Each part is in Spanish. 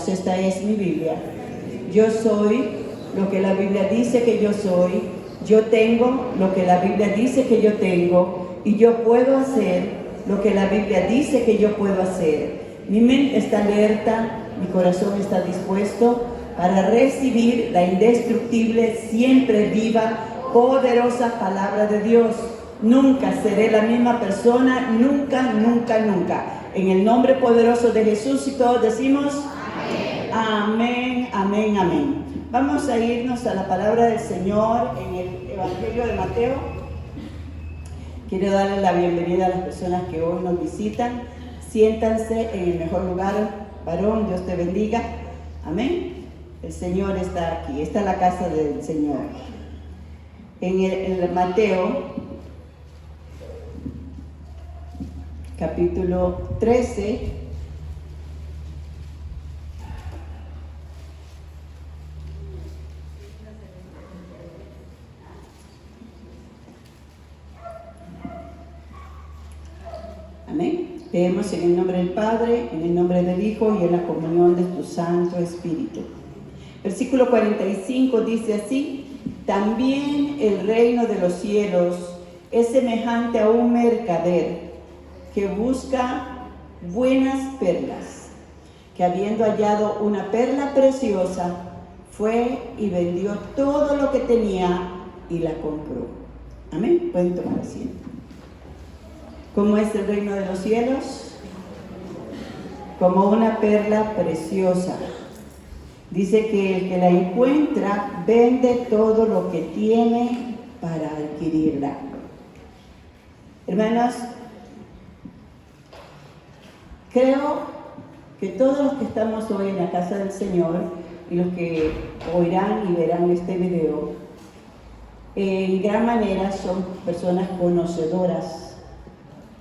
Esta es mi Biblia. Yo soy lo que la Biblia dice que yo soy. Yo tengo lo que la Biblia dice que yo tengo. Y yo puedo hacer lo que la Biblia dice que yo puedo hacer. Mi mente está alerta, mi corazón está dispuesto para recibir la indestructible, siempre viva, poderosa palabra de Dios. Nunca seré la misma persona, nunca, nunca, nunca. En el nombre poderoso de Jesús, y todos decimos amén, amén, amén. Vamos a irnos a la palabra del Señor en el Evangelio de Mateo. Quiero darle la bienvenida a las personas que hoy nos visitan. Siéntanse en el mejor lugar. Varón, Dios te bendiga. Amén. El Señor está aquí. Esta es la casa del Señor. En el Mateo, capítulo 13. Amén. Leemos en el nombre del Padre, en el nombre del Hijo y en la comunión de tu Santo Espíritu. Versículo 45 dice así: también el reino de los cielos es semejante a un mercader que busca buenas perlas, que habiendo hallado una perla preciosa, fue y vendió todo lo que tenía y la compró. Amén. Pueden tomar asiento. ¿Cómo es el reino de los cielos? Como una perla preciosa. Dice que el que la encuentra vende todo lo que tiene para adquirirla. Hermanos, creo que todos los que estamos hoy en la casa del Señor y los que oirán y verán este video, en gran manera son personas conocedoras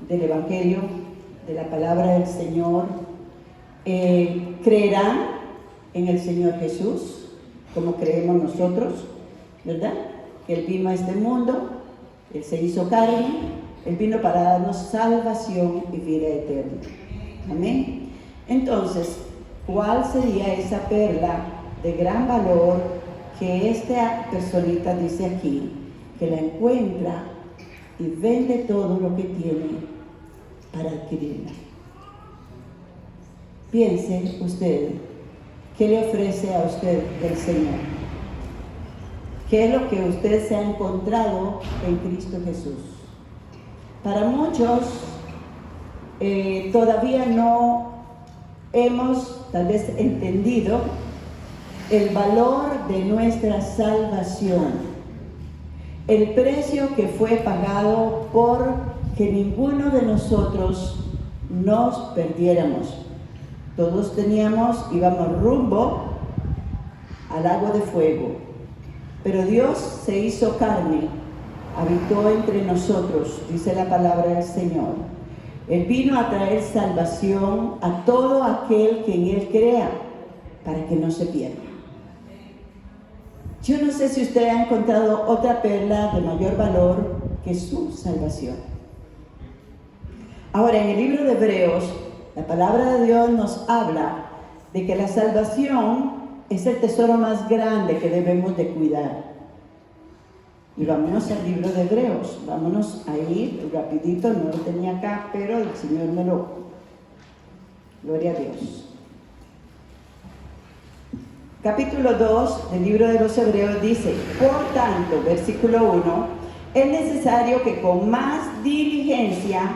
del Evangelio, de la palabra del Señor. Creerán en el Señor Jesús, como creemos nosotros, ¿verdad? Que Él vino a este mundo, Él se hizo carne, Él vino para darnos salvación y vida eterna. Amén. Entonces, ¿cuál sería esa perla de gran valor que esta personita dice aquí, que la encuentra y vende todo lo que tiene para adquirirla? Piense usted, ¿qué le ofrece a usted el Señor? ¿Qué es lo que usted se ha encontrado en Cristo Jesús? Para muchos, todavía no hemos tal vez entendido el valor de nuestra salvación, el precio que fue pagado por que ninguno de nosotros nos perdiéramos. Todos íbamos rumbo al lago de fuego, pero Dios se hizo carne, habitó entre nosotros, dice la palabra del Señor. Él vino a traer salvación a todo aquel que en Él crea, para que no se pierda. Yo no sé si usted ha encontrado otra perla de mayor valor que su salvación. Ahora, en el libro de Hebreos, la palabra de Dios nos habla de que la salvación es el tesoro más grande que debemos de cuidar. Y vámonos al libro de Hebreos, vámonos a ir rapidito, no lo tenía acá, pero el Señor me lo... Gloria a Dios. Capítulo 2 del libro de los Hebreos dice: por tanto, versículo 1, es necesario que con más diligencia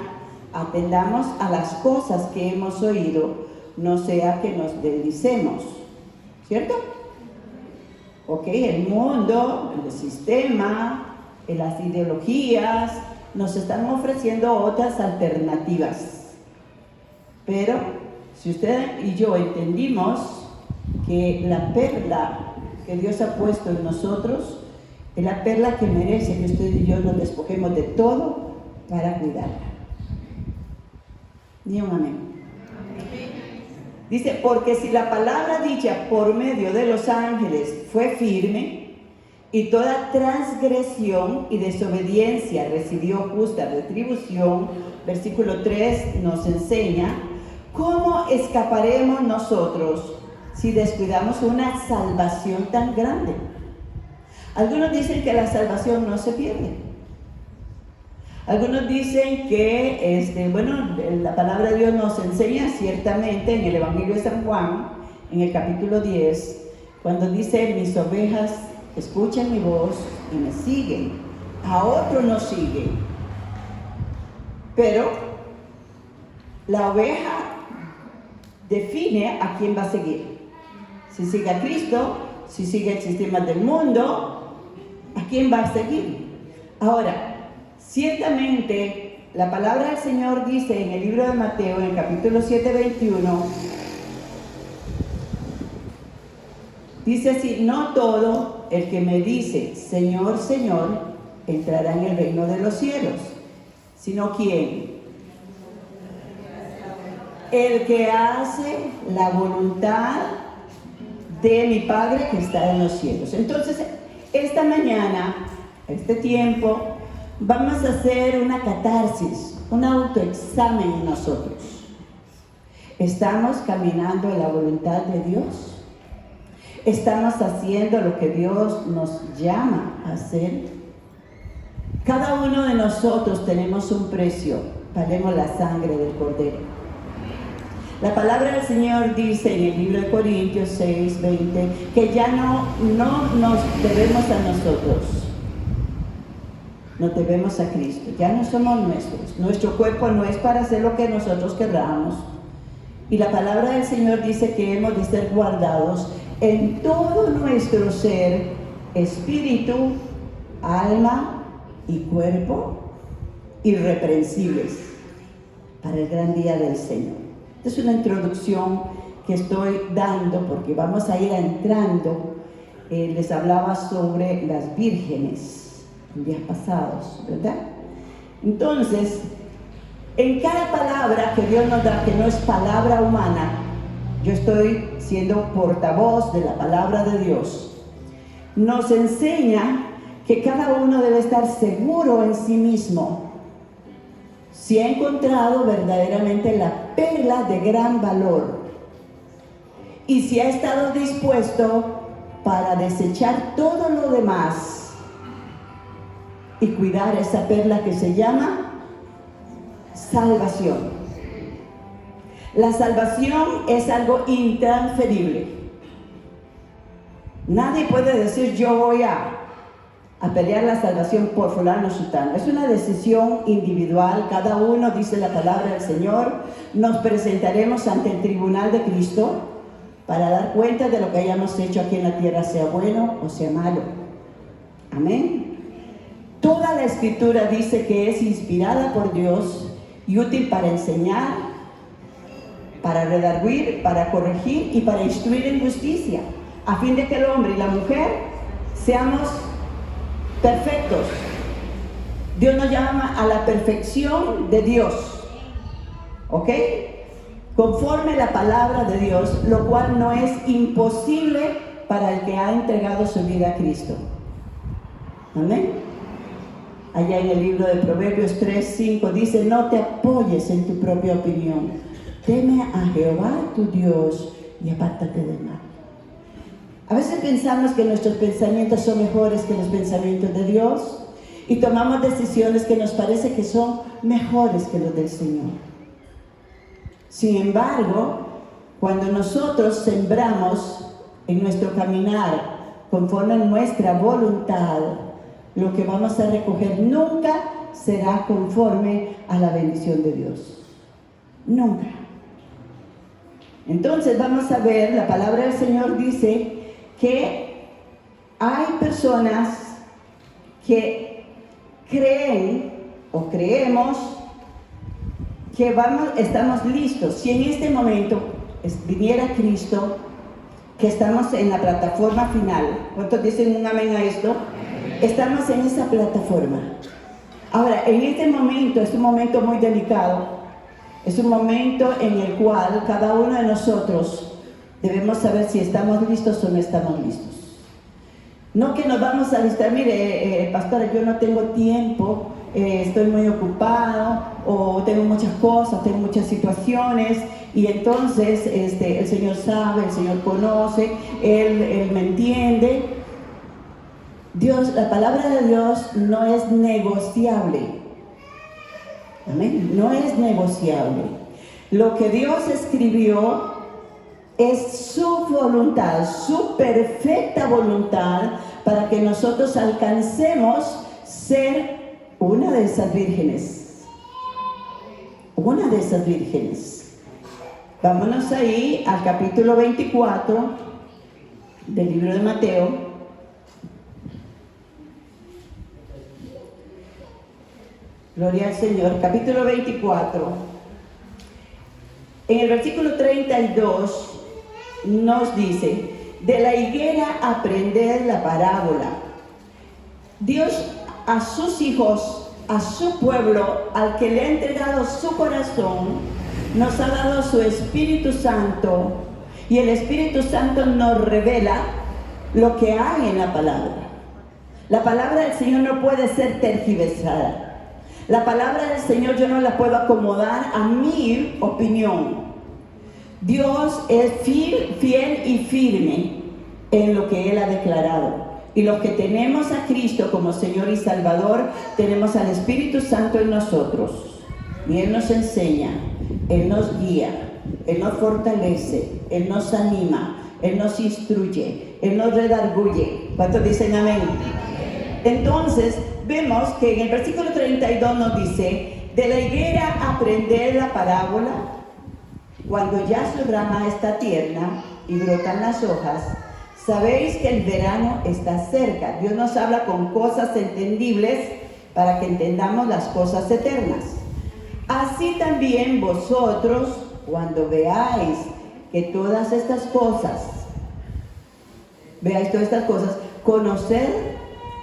atendamos a las cosas que hemos oído, no sea que nos deslicemos. ¿Cierto? Ok, el mundo, el sistema, las ideologías nos están ofreciendo otras alternativas. Pero si usted y yo entendimos que la perla que Dios ha puesto en nosotros es la perla que merece que usted y yo nos despojemos de todo para cuidarla. Ni un amén. Dice: porque si la palabra dicha por medio de los ángeles fue firme, y toda transgresión y desobediencia recibió justa retribución, versículo 3 nos enseña, ¿cómo escaparemos nosotros si descuidamos una salvación tan grande? Algunos dicen que la salvación no se pierde. Algunos dicen que, la palabra de Dios nos enseña ciertamente en el Evangelio de San Juan, en el capítulo 10, cuando dice: mis ovejas escuchan mi voz y me siguen, a otro no siguen. Pero la oveja define a quién va a seguir. Si sigue a Cristo, si sigue el sistema del mundo, ¿a quién va a seguir? Ahora, ciertamente la palabra del Señor dice en el libro de Mateo, en el capítulo 7, 21, dice así: no todo el que me dice Señor, Señor, entrará en el reino de los cielos, sino ¿quién? El que hace la voluntad de mi Padre que está en los cielos. Entonces, esta mañana, este tiempo, vamos a hacer una catarsis, un autoexamen en nosotros. ¿Estamos caminando en la voluntad de Dios? ¿Estamos haciendo lo que Dios nos llama a hacer? Cada uno de nosotros tenemos un precio, valemos la sangre del Cordero. La palabra del Señor dice en el libro de Corintios 6, 20, que ya no nos debemos a nosotros, nos debemos a Cristo, ya no somos nuestros. Nuestro cuerpo no es para hacer lo que nosotros querramos. Y la palabra del Señor dice que hemos de ser guardados en todo nuestro ser, espíritu, alma y cuerpo, irreprensibles para el gran día del Señor. Esta es una introducción que estoy dando porque vamos a ir entrando. Les hablaba sobre las vírgenes en días pasados, ¿verdad? Entonces, en cada palabra que Dios nos da, que no es palabra humana, yo estoy siendo portavoz de la palabra de Dios, nos enseña que cada uno debe estar seguro en sí mismo, si ha encontrado verdaderamente la perla de gran valor y si ha estado dispuesto para desechar todo lo demás y cuidar esa perla que se llama salvación. La salvación es algo intransferible. Nadie puede decir yo voy a pelear la salvación por fulano o sutano. Es una decisión individual. Cada uno, dice la palabra del Señor, nos presentaremos ante el tribunal de Cristo para dar cuenta de lo que hayamos hecho aquí en la tierra, sea bueno o sea malo. Amén. Toda la Escritura dice que es inspirada por Dios y útil para enseñar, para redarguir, para corregir y para instruir en justicia, a fin de que el hombre y la mujer seamos perfectos. Dios nos llama a la perfección de Dios, ¿ok? Conforme la palabra de Dios, lo cual no es imposible para el que ha entregado su vida a Cristo. Amén. Allá en el libro de Proverbios 3:5 dice: no te apoyes en tu propia opinión, teme a Jehová tu Dios y apártate del mal. A veces pensamos que nuestros pensamientos son mejores que los pensamientos de Dios y tomamos decisiones que nos parece que son mejores que los del Señor. Sin embargo, cuando nosotros sembramos en nuestro caminar conforme a nuestra voluntad, lo que vamos a recoger nunca será conforme a la bendición de Dios. Nunca. Entonces vamos a ver, la palabra del Señor dice que hay personas que creen o creemos que estamos listos. Si en este momento viniera Cristo, que estamos en la plataforma final, ¿cuántos dicen un amén a esto? Estamos en esa plataforma. Ahora, en este momento es un momento muy delicado, es un momento en el cual cada uno de nosotros debemos saber si estamos listos o no estamos listos. No que nos vamos a alistar, mire, pastora, yo no tengo tiempo estoy muy ocupado, o tengo muchas cosas, tengo muchas situaciones, y entonces el Señor sabe, el Señor conoce, Él me entiende. Dios, la palabra de Dios no es negociable. Amén. No es negociable. Lo que Dios escribió es su voluntad, su perfecta voluntad, para que nosotros alcancemos ser una de esas vírgenes. Una de esas vírgenes. Vámonos ahí al capítulo 24 del libro de Mateo. Gloria al Señor. Capítulo 24. En el versículo 32 nos dice: de la higuera aprender la parábola. Dios a sus hijos, a su pueblo, al que le ha entregado su corazón, nos ha dado su Espíritu Santo, y el Espíritu Santo nos revela lo que hay en la palabra. La palabra del Señor no puede ser tergiversada. La palabra del Señor yo no la puedo acomodar a mi opinión. Dios es fiel y firme en lo que Él ha declarado. Y los que tenemos a Cristo como Señor y Salvador, tenemos al Espíritu Santo en nosotros. Y Él nos enseña, Él nos guía, Él nos fortalece, Él nos anima, Él nos instruye, Él nos redarguye. ¿Cuántos dicen amén? Entonces, vemos que en el versículo 32 nos dice: de la higuera aprender la parábola. Cuando ya su rama está tierna y brotan las hojas, sabéis que el verano está cerca. Dios nos habla con cosas entendibles para que entendamos las cosas eternas. Así también vosotros, cuando veáis que todas estas cosas, conoced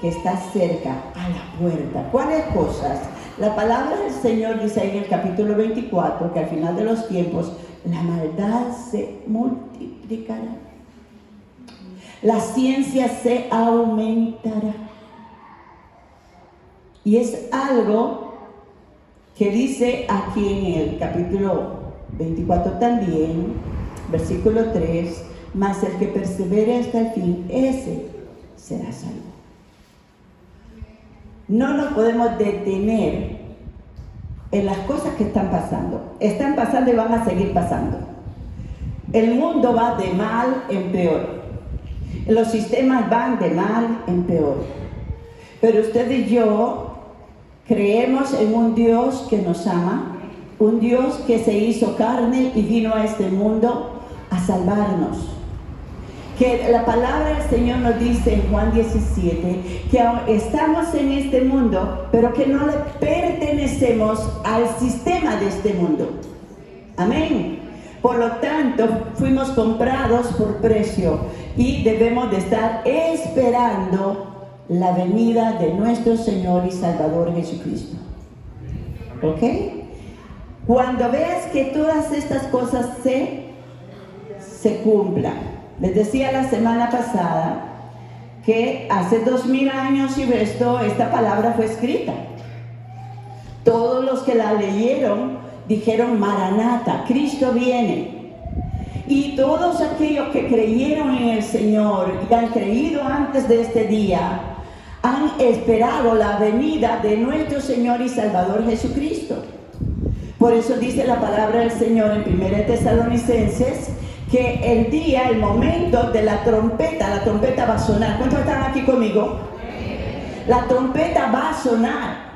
que está cerca, a la puerta. ¿Cuáles cosas? La palabra del Señor dice ahí en el capítulo 24 que al final de los tiempos la maldad se multiplicará, la ciencia se aumentará. Y es algo que dice aquí en el capítulo 24 también, versículo 3: mas el que persevere hasta el fin, ese será salvo. No nos podemos detener en las cosas que están pasando. Están pasando y van a seguir pasando. El mundo va de mal en peor. Los sistemas van de mal en peor. Pero usted y yo creemos en un Dios que nos ama, un Dios que se hizo carne y vino a este mundo a salvarnos. Que la palabra del Señor nos dice en Juan 17 que estamos en este mundo, pero que no le pertenecemos al sistema de este mundo. Amén. Por lo tanto, fuimos comprados por precio y debemos de estar esperando la venida de nuestro Señor y Salvador Jesucristo. ¿Ok? Cuando veas que todas estas cosas se cumplan. Les decía la semana pasada que hace 2000 años y resto esta palabra fue escrita. Todos los que la leyeron dijeron: Maranata, Cristo viene. Y todos aquellos que creyeron en el Señor y han creído antes de este día, han esperado la venida de nuestro Señor y Salvador Jesucristo. Por eso dice la palabra del Señor en 1 Tesalonicenses que el día, el momento de la trompeta va a sonar. ¿Cuántos están aquí conmigo? La trompeta va a sonar.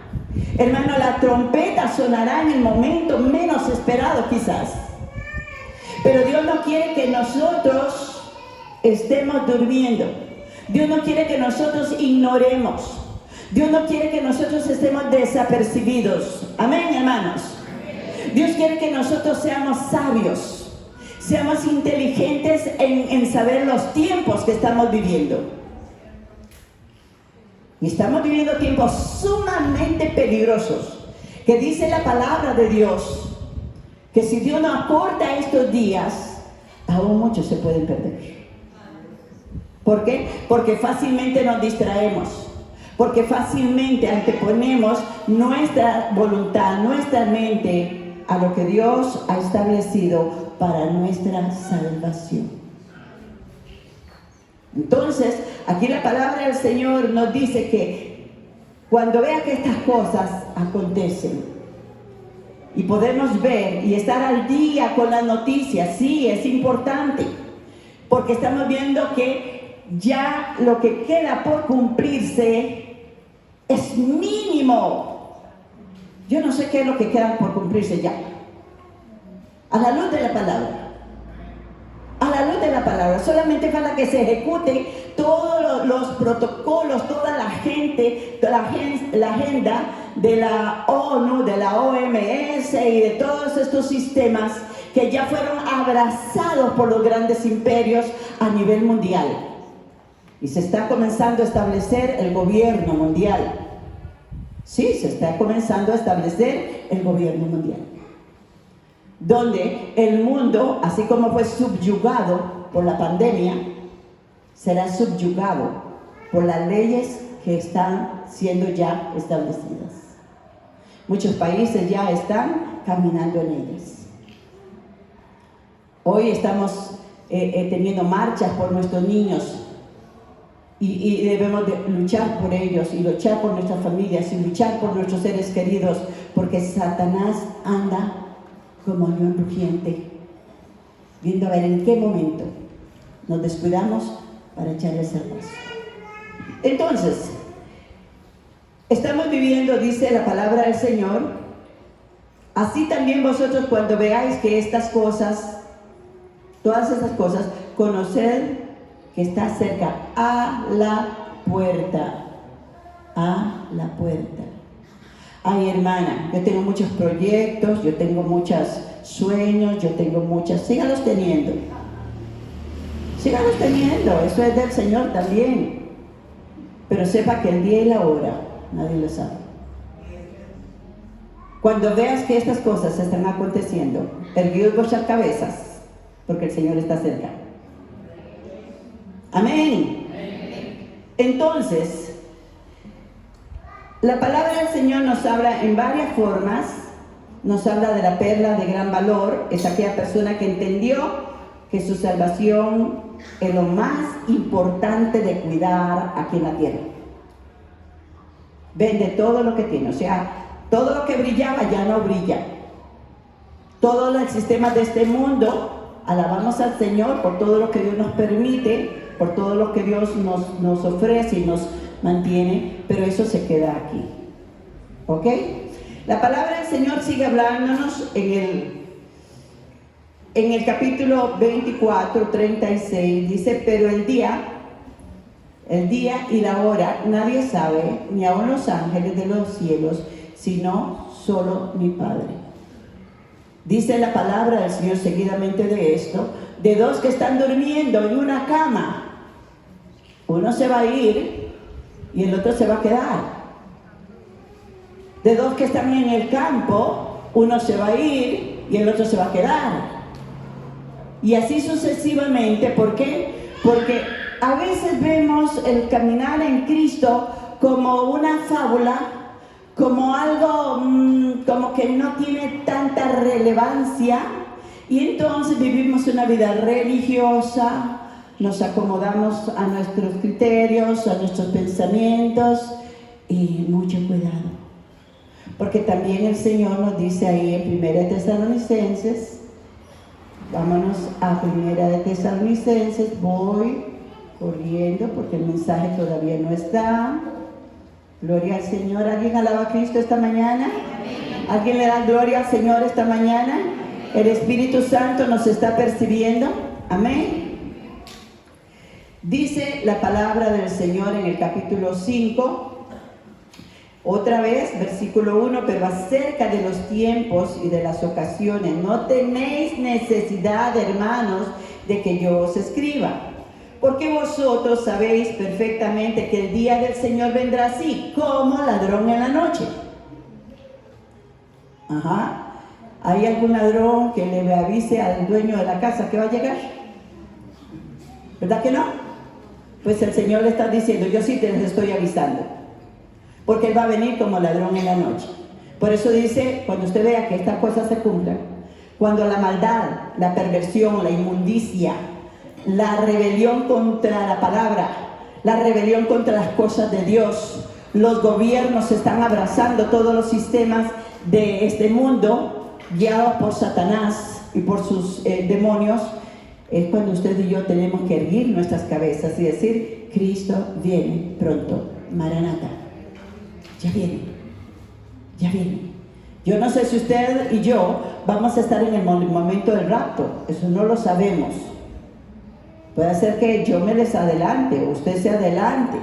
Hermano, la trompeta sonará en el momento menos esperado quizás. Pero Dios no quiere que nosotros estemos durmiendo. Dios no quiere que nosotros ignoremos. Dios no quiere que nosotros estemos desapercibidos. Amén, hermanos. Dios quiere que nosotros seamos sabios. Seamos inteligentes en saber los tiempos que estamos viviendo. Y estamos viviendo tiempos sumamente peligrosos. Que dice la palabra de Dios que si Dios no acorta estos días, aún muchos se pueden perder. ¿Por qué? Porque fácilmente nos distraemos. porque fácilmente anteponemos nuestra voluntad, nuestra mente a lo que Dios ha establecido para nuestra salvación. Entonces, aquí la palabra del Señor nos dice que cuando vea que estas cosas acontecen, y podemos ver y estar al día con las noticias, sí, es importante, porque estamos viendo que ya lo que queda por cumplirse es mínimo. Yo no sé qué es lo que queda por cumplirse ya. A la luz de la palabra. A la luz de la palabra. Solamente falta que se ejecute todos los protocolos, toda la gente, la agenda de la ONU, de la OMS y de todos estos sistemas que ya fueron abrazados por los grandes imperios a nivel mundial. Y se está comenzando a establecer el gobierno mundial. Sí, se está comenzando a establecer el gobierno mundial. Donde el mundo, así como fue subyugado por la pandemia, será subyugado por las leyes que están siendo ya establecidas. Muchos países ya están caminando en ellas. Hoy estamos teniendo marchas por nuestros niños y debemos de luchar por ellos y luchar por nuestras familias y luchar por nuestros seres queridos, porque Satanás anda como león rugiente, viendo a ver en qué momento nos descuidamos para echarle el paso. Entonces, estamos viviendo, dice la palabra del Señor, así también vosotros cuando veáis que estas cosas, todas estas cosas, conoced que está cerca, a la puerta, a la puerta. Ay, hermana, yo tengo muchos proyectos, yo tengo muchos sueños, yo tengo muchas, sígalos teniendo, eso es del Señor también, pero sepa que el día y la hora, nadie lo sabe. Cuando veas que estas cosas están aconteciendo, erguid vuestras cabezas, porque el Señor está cerca. Amén. Entonces, la palabra del Señor nos habla en varias formas. Nos habla de la perla de gran valor. Es aquella persona que entendió que su salvación es lo más importante de cuidar aquí en la tierra. Vende todo lo que tiene, o sea, todo lo que brillaba ya no brilla. Todo el sistema de este mundo, alabamos al Señor por todo lo que Dios nos permite, por todo lo que Dios nos ofrece y nos mantiene, pero eso se queda aquí. ¿Ok? La palabra del Señor sigue hablándonos en el capítulo 24, 36, dice, pero el día y la hora nadie sabe, ni aun los ángeles de los cielos, sino solo mi Padre. Dice la palabra del Señor seguidamente de esto, de dos que están durmiendo en una cama, uno se va a ir y el otro se va a quedar. De dos que están en el campo, uno se va a ir y el otro se va a quedar. Y así sucesivamente. ¿Por qué? Porque a veces vemos el caminar en Cristo como una fábula, como algo como que no tiene tanta relevancia, y entonces vivimos una vida religiosa, nos acomodamos a nuestros criterios, a nuestros pensamientos, y mucho cuidado, porque también el Señor nos dice ahí en 1 Tesalonicenses, vámonos a 1 Tesalonicenses, voy corriendo porque el mensaje todavía no está. Gloria al Señor. ¿Alguien alaba a Cristo esta mañana? ¿Alguien le da gloria al Señor esta mañana? El Espíritu Santo nos está percibiendo. Amén. Dice la palabra del Señor en el capítulo 5, otra vez, versículo 1, pero acerca de los tiempos y de las ocasiones, no tenéis necesidad, hermanos, de que yo os escriba. Porque vosotros sabéis perfectamente que el día del Señor vendrá así, como ladrón en la noche. Ajá. ¿Hay algún ladrón que le avise al dueño de la casa que va a llegar? ¿Verdad que no? Pues el Señor le está diciendo, yo sí te les estoy avisando. porque Él va a venir como ladrón en la noche. Por eso dice, cuando usted vea que estas cosas se cumplan, cuando la maldad, la perversión, la inmundicia, la rebelión contra la palabra, la rebelión contra las cosas de Dios, los gobiernos están abrazando todos los sistemas de este mundo, guiados por Satanás y por sus demonios, es cuando usted y yo tenemos que erguir nuestras cabezas y decir, Cristo viene pronto, Maranata, ya viene, ya viene. Yo no sé si usted y yo vamos a estar en el momento del rapto, eso no lo sabemos. Puede ser que yo me les adelante o usted se adelante.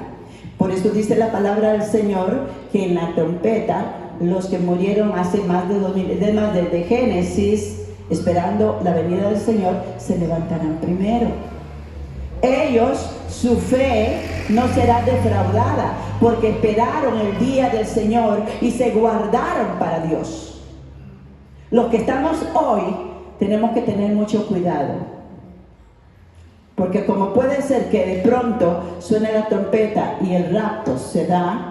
Por eso dice la palabra del Señor que en la trompeta los que murieron hace más de 2000, desde Génesis, esperando la venida del Señor, se levantarán primero. Ellos, su fe no será defraudada, porque esperaron el día del Señor y se guardaron para Dios. Los que estamos hoy tenemos que tener mucho cuidado, porque como puede ser que de pronto suene la trompeta y el rapto se da,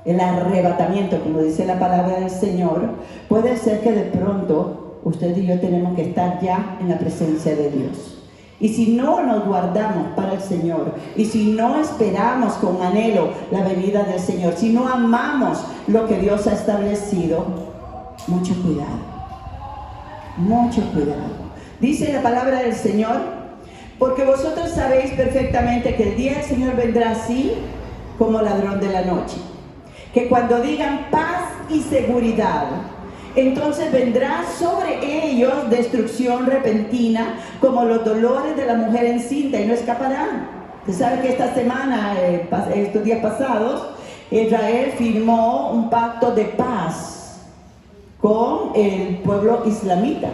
el arrebatamiento, como dice la palabra del Señor, puede ser que de pronto usted y yo tenemos que estar ya en la presencia de Dios. Y si no nos guardamos para el Señor, y si no esperamos con anhelo la venida del Señor, si no amamos lo que Dios ha establecido, mucho cuidado, mucho cuidado. Dice la palabra del Señor, porque vosotros sabéis perfectamente que el día del Señor vendrá así como ladrón de la noche. Que cuando digan paz y seguridad, entonces vendrá sobre ellos destrucción repentina, como los dolores de la mujer encinta, y no escaparán. Usted sabe que esta semana, estos días pasados, Israel firmó un pacto de paz con el pueblo islamita,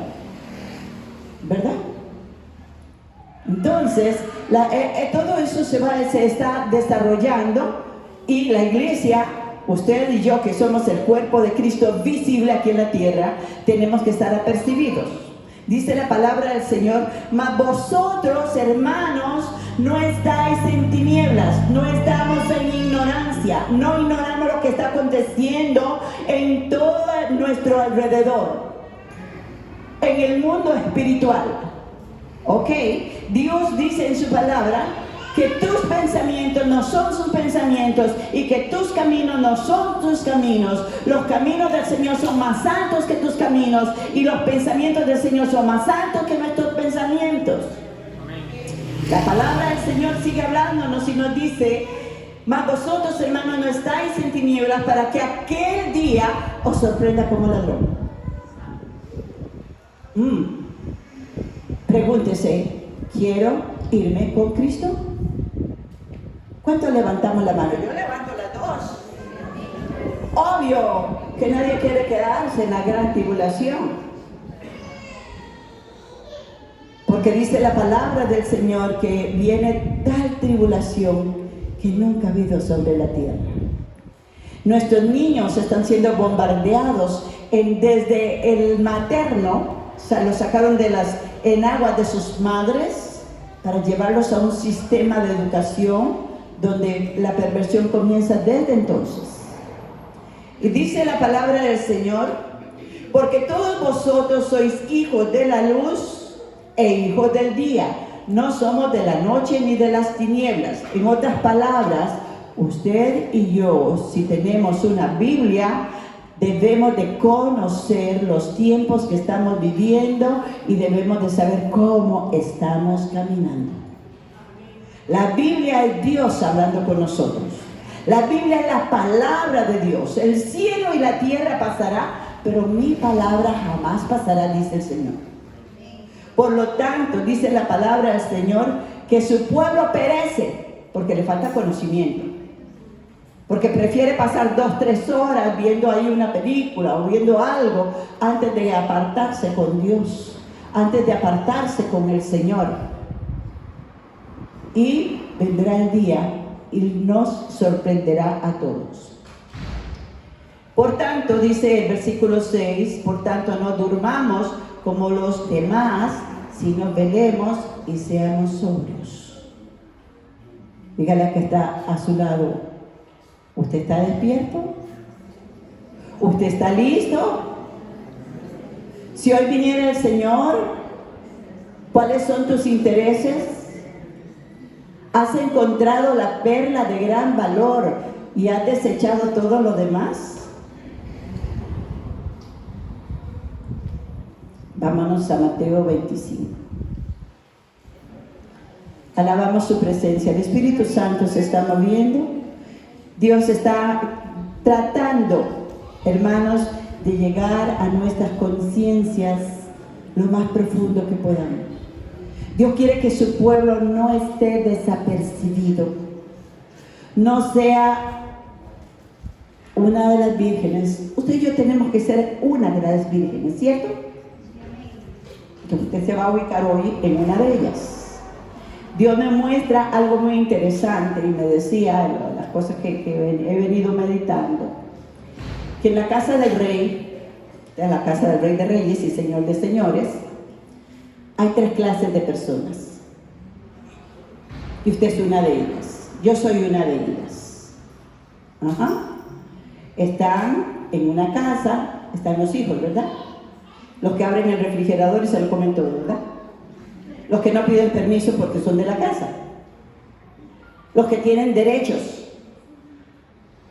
¿verdad? Entonces, todo eso se está desarrollando, y la iglesia, usted y yo, que somos el cuerpo de Cristo visible aquí en la tierra, tenemos que estar apercibidos. Dice la palabra del Señor, mas vosotros, hermanos, no estáis en tinieblas, no estamos en ignorancia, no ignoramos lo que está aconteciendo en todo nuestro alrededor, en el mundo espiritual. Ok, Dios dice en su palabra que tus pensamientos no son sus pensamientos y que tus caminos no son tus caminos. Los caminos del Señor son más altos que tus caminos y los pensamientos del Señor son más altos que nuestros pensamientos. La palabra del Señor sigue hablándonos y nos dice, mas vosotros, hermanos, no estáis en tinieblas para que aquel día os sorprenda como ladrón. Pregúntese, ¿quiero irme con Cristo? ¿Cuántos levantamos la mano? Yo levanto las dos. Obvio que nadie quiere quedarse en la gran tribulación, porque dice la palabra del Señor que viene tal tribulación que nunca ha habido sobre la tierra. Nuestros niños están siendo bombardeados desde el materno, o sea, los sacaron de las enaguas de sus madres para llevarlos a un sistema de educación donde la perversión comienza desde entonces. Y dice la palabra del Señor, porque todos vosotros sois hijos de la luz e hijos del día, no somos de la noche ni de las tinieblas. En otras palabras, usted y yo, si tenemos una Biblia, debemos de conocer los tiempos que estamos viviendo y debemos de saber cómo estamos caminando. La Biblia es Dios hablando con nosotros. La Biblia es la palabra de Dios. El cielo y la tierra pasará, pero mi palabra jamás pasará, dice el Señor. Por lo tanto, dice la palabra del Señor, que su pueblo perece porque le falta conocimiento. Porque prefiere pasar 2-3 horas viendo ahí una película o viendo algo antes de apartarse con Dios, antes de apartarse con el Señor. Y vendrá el día y nos sorprenderá a todos. Por tanto, dice el versículo 6, por tanto no durmamos como los demás, sino velemos y seamos sobrios. Dígale a que está a su lado, ¿Usted está despierto? ¿Usted está listo? Si hoy viniera el Señor, ¿cuáles son tus intereses? ¿Has encontrado la perla de gran valor y has desechado todo lo demás? Vámonos a Mateo 25. Alabamos su presencia. El Espíritu Santo se está moviendo. Dios está tratando, hermanos, de llegar a nuestras conciencias lo más profundo que podamos. Dios quiere que su pueblo no esté desapercibido, no sea una de las vírgenes. Usted y yo tenemos que ser una de las vírgenes, ¿cierto? Entonces usted se va a ubicar hoy en una de ellas. Dios me muestra algo muy interesante y me decía las cosas que he venido meditando, que en la casa del Rey de Reyes y Señor de Señores, hay 3 clases de personas. Y usted es una de ellas. Yo soy una de ellas. Están en una casa, están los hijos, ¿verdad? Los que abren el refrigerador y se lo comen todo, ¿verdad? Los que no piden permiso porque son de la casa. Los que tienen derechos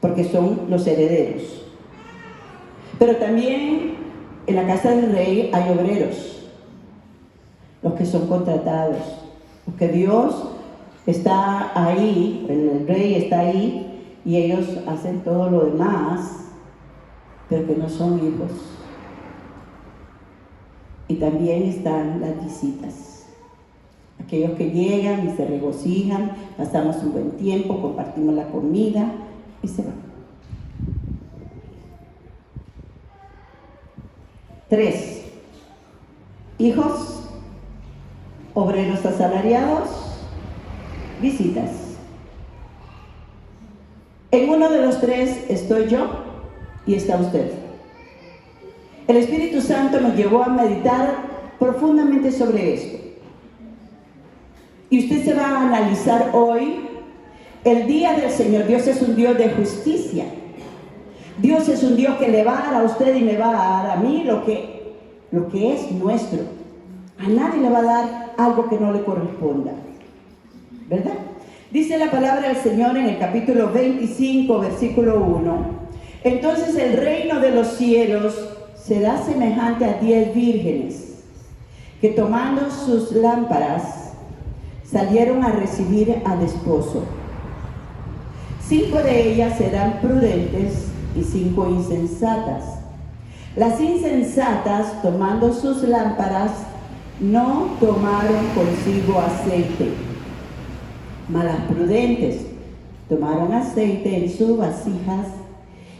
porque son los herederos. Pero también en la casa del rey hay obreros, los que son contratados, los que Dios está ahí, el rey está ahí y ellos hacen todo lo demás, pero que no son hijos. Y también están las visitas, aquellos que llegan y se regocijan, pasamos un buen tiempo, compartimos la comida y se van. 3, hijos, obreros asalariados, visitas. En uno de los 3 estoy yo y está usted. El Espíritu Santo nos llevó a meditar profundamente sobre esto. Y usted se va a analizar hoy el día del Señor. Dios es un Dios de justicia. Dios es un Dios que le va a dar a usted y me va a dar a mí lo que es nuestro. A nadie le va a dar algo que no le corresponda, ¿verdad? Dice la palabra del Señor en el capítulo 25, versículo 1. Entonces el reino de los cielos será semejante a 10 vírgenes que tomando sus lámparas salieron a recibir al esposo. 5 de ellas serán prudentes y 5 insensatas. Las insensatas, tomando sus lámparas, no tomaron consigo aceite, mas las prudentes tomaron aceite en sus vasijas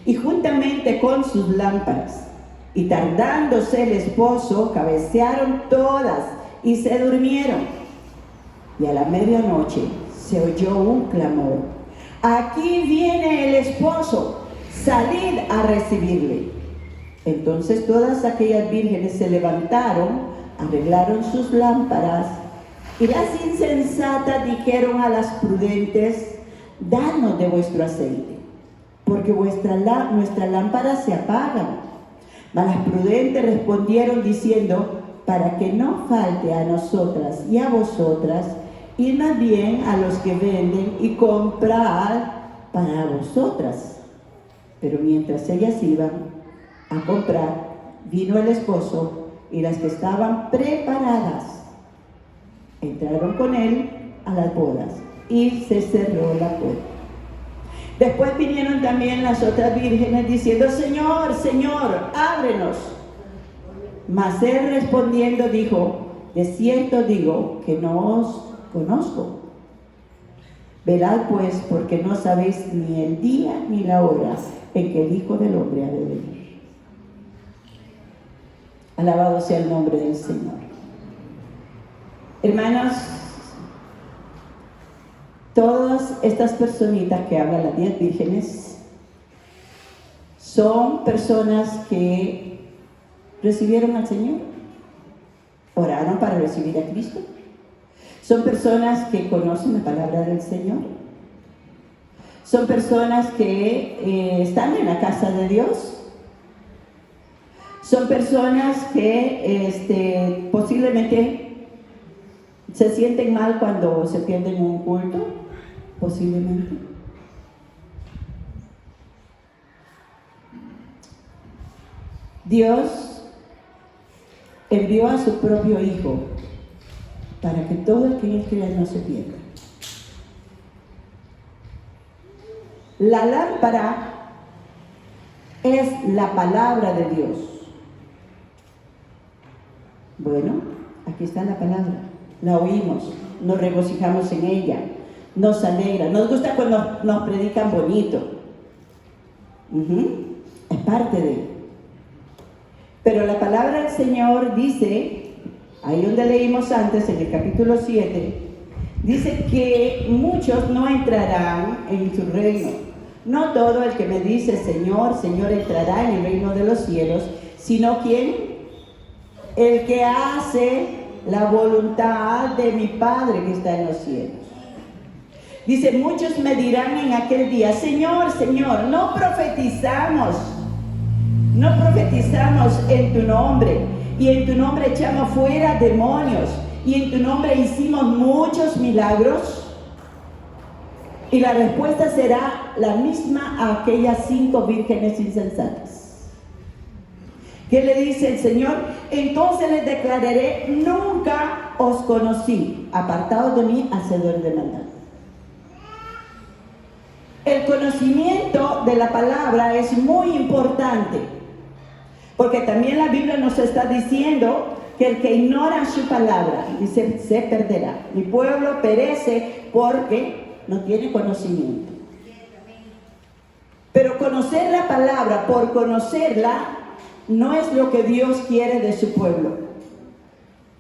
y juntamente con sus lámparas. Y tardándose el esposo, cabecearon todas y se durmieron. Y a la medianoche se oyó un clamor: aquí viene el esposo, salid a recibirle. Entonces todas aquellas vírgenes se levantaron, arreglaron sus lámparas, y las insensatas dijeron a las prudentes: dadnos de vuestro aceite, porque nuestras lámparas se apagan. Mas las prudentes respondieron diciendo: para que no falte a nosotras y a vosotras, id más bien a los que venden y comprad para vosotras. Pero mientras ellas iban a comprar, vino el esposo, y las que estaban preparadas entraron con él a las bodas, y se cerró la puerta. Después vinieron también las otras vírgenes diciendo: Señor, Señor, ábrenos. Mas él respondiendo dijo: de cierto digo que no os conozco. Velad pues, porque no sabéis ni el día ni la hora en que el Hijo del Hombre ha de venir. Alabado sea el nombre del Señor. Hermanos, todas estas personitas que hablan, las 10 vírgenes, son personas que recibieron al Señor, oraron para recibir a Cristo. Son personas que conocen la palabra del Señor. Son personas que están en la casa de Dios. Son personas que posiblemente se sienten mal cuando se pierden un culto, posiblemente. Dios envió a su propio Hijo para que todo el que crea no se pierda. La lámpara es la palabra de Dios. Bueno, aquí está la palabra. La oímos, nos regocijamos en ella, nos alegra, nos gusta cuando nos predican bonito. Es parte de. Pero la palabra del Señor dice, ahí donde leímos antes, en el capítulo 7, dice que muchos no entrarán en su reino. No todo el que me dice Señor, Señor entrará en el reino de los cielos, sino ¿quién? El que hace la voluntad de mi Padre que está en los cielos. Dice, muchos me dirán en aquel día, Señor, Señor, no profetizamos en tu nombre, y en tu nombre echamos fuera demonios, y en tu nombre hicimos muchos milagros. Y la respuesta será la misma a aquellas 5 vírgenes insensatas. ¿Qué le dice el Señor? Entonces les declararé, nunca os conocí, apartados de mí, hacedores de maldad. El conocimiento de la palabra es muy importante, porque también la Biblia nos está diciendo que el que ignora su palabra, dice, se perderá. Mi pueblo perece porque no tiene conocimiento. Pero conocer la palabra por conocerla no es lo que Dios quiere de su pueblo.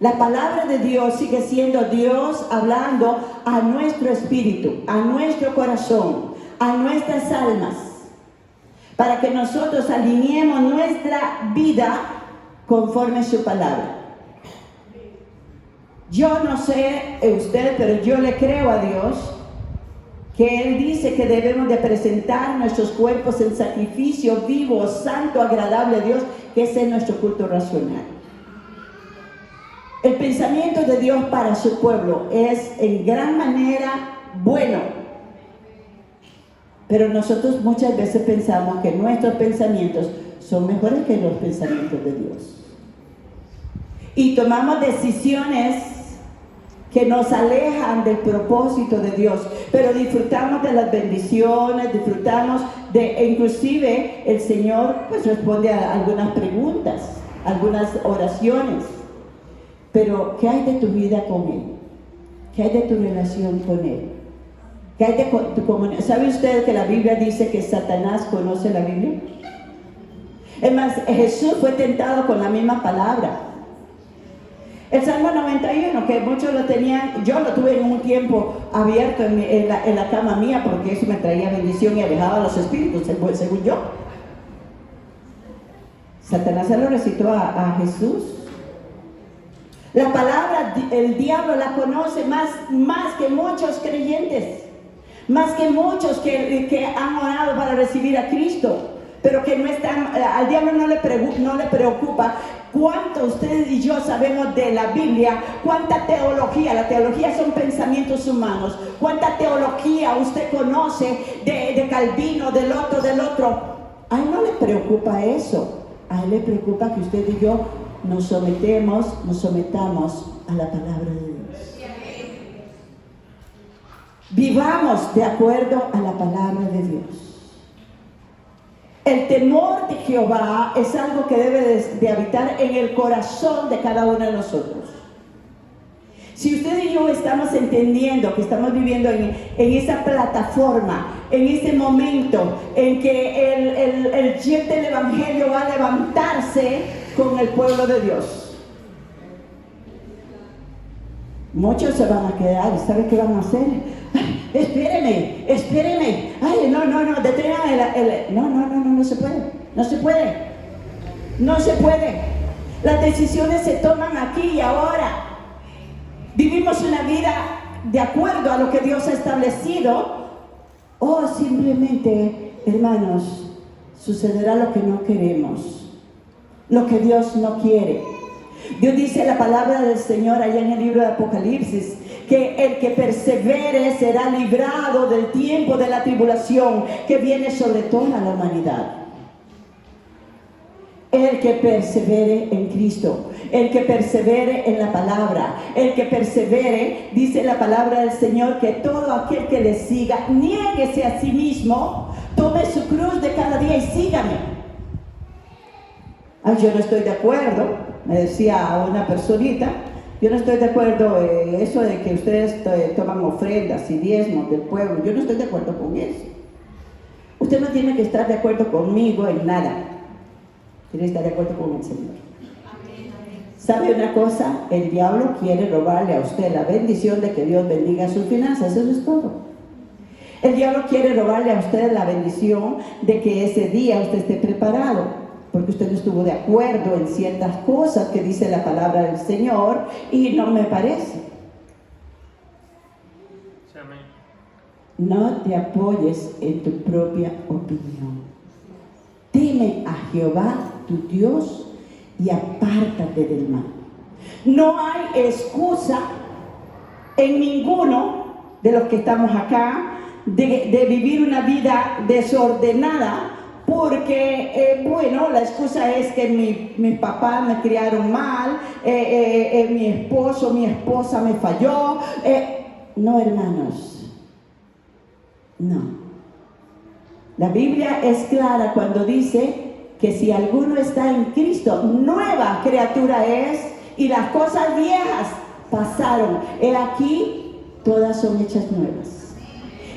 La palabra de Dios sigue siendo Dios hablando a nuestro espíritu, a nuestro corazón, a nuestras almas, para que nosotros alineemos nuestra vida conforme a su palabra. Yo no sé usted, pero yo le creo a Dios que Él dice que debemos de presentar nuestros cuerpos en sacrificio vivo, santo, agradable a Dios, que ese es nuestro culto racional. El pensamiento de Dios para su pueblo es en gran manera bueno, pero nosotros muchas veces pensamos que nuestros pensamientos son mejores que los pensamientos de Dios. Y tomamos decisiones que nos alejan del propósito de Dios, pero disfrutamos de las bendiciones, disfrutamos de, inclusive el Señor pues responde a algunas preguntas, algunas oraciones, pero ¿qué hay de tu vida con Él? ¿Qué hay de tu relación con Él? ¿Qué hay de tu comunión? ¿Sabe usted que la Biblia dice que Satanás conoce la Biblia? Es más, Jesús fue tentado con la misma palabra. El Salmo 91, que muchos lo tenían, yo lo tuve en un tiempo abierto en la cama mía, porque eso me traía bendición y alejaba a los espíritus, según yo. Satanás se lo recitó a Jesús. La palabra, el diablo la conoce más que muchos creyentes, más que muchos que han orado para recibir a Cristo, pero que no están, al diablo no le preocupa cuánto ustedes y yo sabemos de la Biblia, cuánta teología, la teología son pensamientos humanos, cuánta teología usted conoce de Calvino, del otro. A él no le preocupa eso, a él le preocupa que usted y yo nos sometamos a la palabra de Dios. Vivamos de acuerdo a la palabra de Dios. El temor de Jehová es algo que debe de habitar en el corazón de cada uno de nosotros. Si usted y yo estamos entendiendo que estamos viviendo en esa plataforma, en ese momento en que el jet del Evangelio va a levantarse con el pueblo de Dios, muchos se van a quedar. ¿Sabe qué van a hacer? ¡Ay, espéreme! ¡Ay, no, detengan no se puede! Las decisiones se toman aquí y ahora. Vivimos una vida de acuerdo a lo que Dios ha establecido, O simplemente, hermanos, sucederá lo que no queremos, lo que Dios no quiere. Dios dice la palabra del Señor allá en el libro de Apocalipsis, que el que persevere será librado del tiempo de la tribulación que viene sobre toda la humanidad. El que persevere en Cristo, el que persevere en la palabra, el que persevere, dice la palabra del Señor, que todo aquel que le siga, niéguese a sí mismo, tome su cruz de cada día y sígame. Ay, yo no estoy de acuerdo, me decía una personita, yo no estoy de acuerdo en eso de que ustedes toman ofrendas y diezmos del pueblo, yo no estoy de acuerdo con eso. Usted no tiene que estar de acuerdo conmigo en nada, tiene que estar de acuerdo con el Señor. ¿Sabe una cosa? El diablo quiere robarle a usted la bendición de que Dios bendiga sus finanzas, eso es todo. El diablo quiere robarle a usted la bendición de que ese día usted esté preparado, porque usted no estuvo de acuerdo en ciertas cosas que dice la palabra del Señor y no me parece. No te apoyes en tu propia opinión. Teme a Jehová tu Dios y apártate del mal. No hay excusa en ninguno de los que estamos acá de vivir una vida desordenada, porque, bueno, la excusa es que mis papás me criaron mal, mi esposo, mi esposa me falló. No, hermanos, no. La Biblia es clara cuando dice que si alguno está en Cristo, nueva criatura es, y las cosas viejas pasaron. He aquí, todas son hechas nuevas.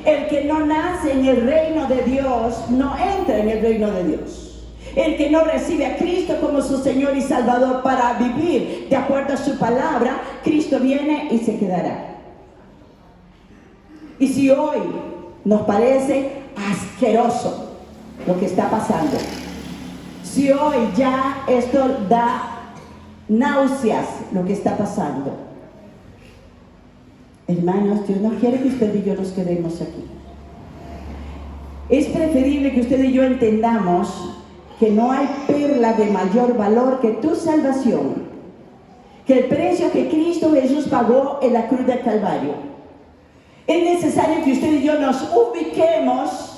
El que no nace en el reino de Dios, no entra en el reino de Dios. El que no recibe a Cristo como su Señor y Salvador para vivir de acuerdo a su palabra, Cristo viene y se quedará. Y si hoy nos parece asqueroso lo que está pasando, si hoy ya esto da náuseas lo que está pasando, hermanos, Dios no quiere que usted y yo nos quedemos aquí. Es preferible que usted y yo entendamos que no hay perla de mayor valor que tu salvación, que el precio que Cristo Jesús pagó en la cruz del Calvario. Es necesario que usted y yo nos ubiquemos,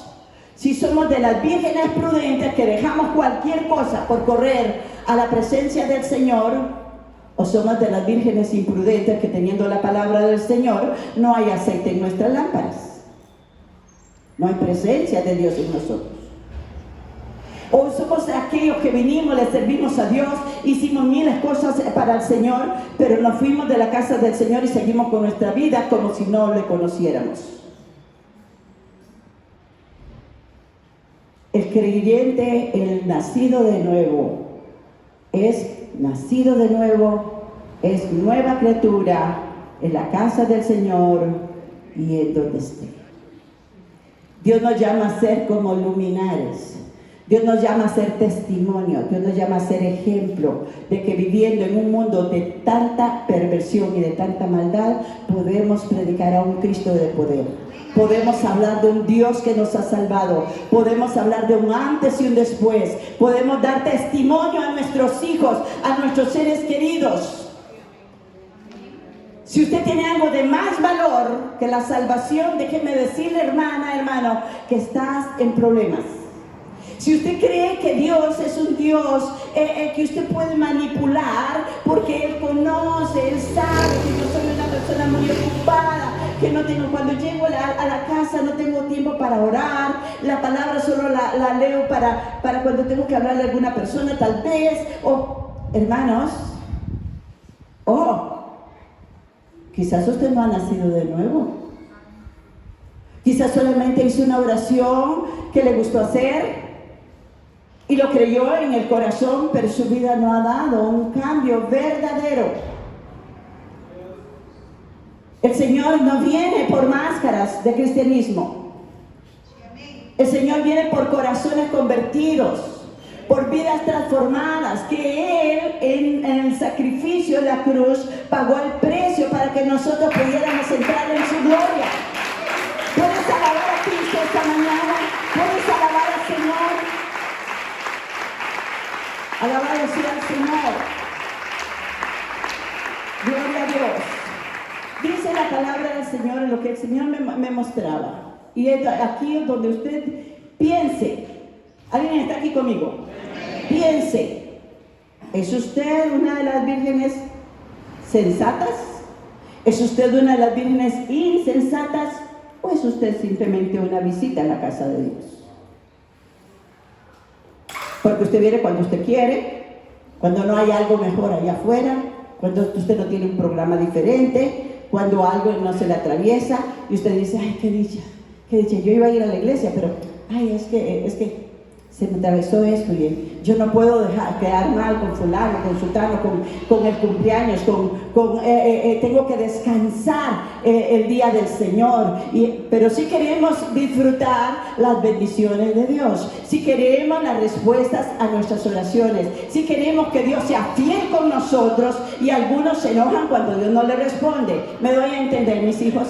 si somos de las vírgenes prudentes que dejamos cualquier cosa por correr a la presencia del Señor, o somos de las vírgenes imprudentes que teniendo la palabra del Señor no hay aceite en nuestras lámparas, no hay presencia de Dios en nosotros. O somos aquellos que vinimos, le servimos a Dios, hicimos miles cosas para el Señor, pero nos fuimos de la casa del Señor y seguimos con nuestra vida como si no le conociéramos. El creyente, el nacido de nuevo, es nacido de nuevo, es nueva criatura en la casa del Señor y en donde esté. Dios nos llama a ser como luminares. Dios nos llama a ser testimonio, Dios nos llama a ser ejemplo de que viviendo en un mundo de tanta perversión y de tanta maldad, podemos predicar a un Cristo de poder. Podemos hablar de un Dios que nos ha salvado, podemos hablar de un antes y un después, podemos dar testimonio a nuestros hijos, a nuestros seres queridos. Si usted tiene algo de más valor que la salvación, déjeme decirle, hermana, hermano, que estás en problemas. Si usted cree que Dios es un Dios que usted puede manipular porque Él conoce, Él sabe que yo soy una persona muy ocupada, que no tengo, cuando llego a la casa no tengo tiempo para orar, la palabra solo la leo para cuando tengo que hablarle a alguna persona tal vez, hermanos, quizás usted no ha nacido de nuevo. Quizás solamente hizo una oración que le gustó hacer y lo creyó en el corazón, pero su vida no ha dado un cambio verdadero. El Señor no viene por máscaras de cristianismo. El Señor viene por corazones convertidos, por vidas transformadas, que Él en el sacrificio de la cruz pagó el precio para que nosotros pudiéramos entrar en su gloria. Puedes alabar a Cristo esta Alabado sea el Señor. Gloria a Dios. Dice la palabra del Señor en lo que el Señor me mostraba. Y es aquí donde usted piense. ¿Alguien está aquí conmigo? Piense. ¿Es usted una de las vírgenes sensatas? ¿Es usted una de las vírgenes insensatas? ¿O es usted simplemente una visita en la casa de Dios? Porque usted viene cuando usted quiere, cuando no hay algo mejor allá afuera, cuando usted no tiene un programa diferente, cuando algo no se le atraviesa y usted dice, ay, qué dicha, yo iba a ir a la iglesia, pero, ay, es que se me atravesó esto y yo no puedo quedar mal con fulano, con sultano, con el cumpleaños, tengo que descansar el día del Señor. Pero si queremos disfrutar las bendiciones de Dios, si queremos las respuestas a nuestras oraciones, si queremos que Dios sea fiel con nosotros, y algunos se enojan cuando Dios no le responde. ¿Me doy a entender, mis hijos?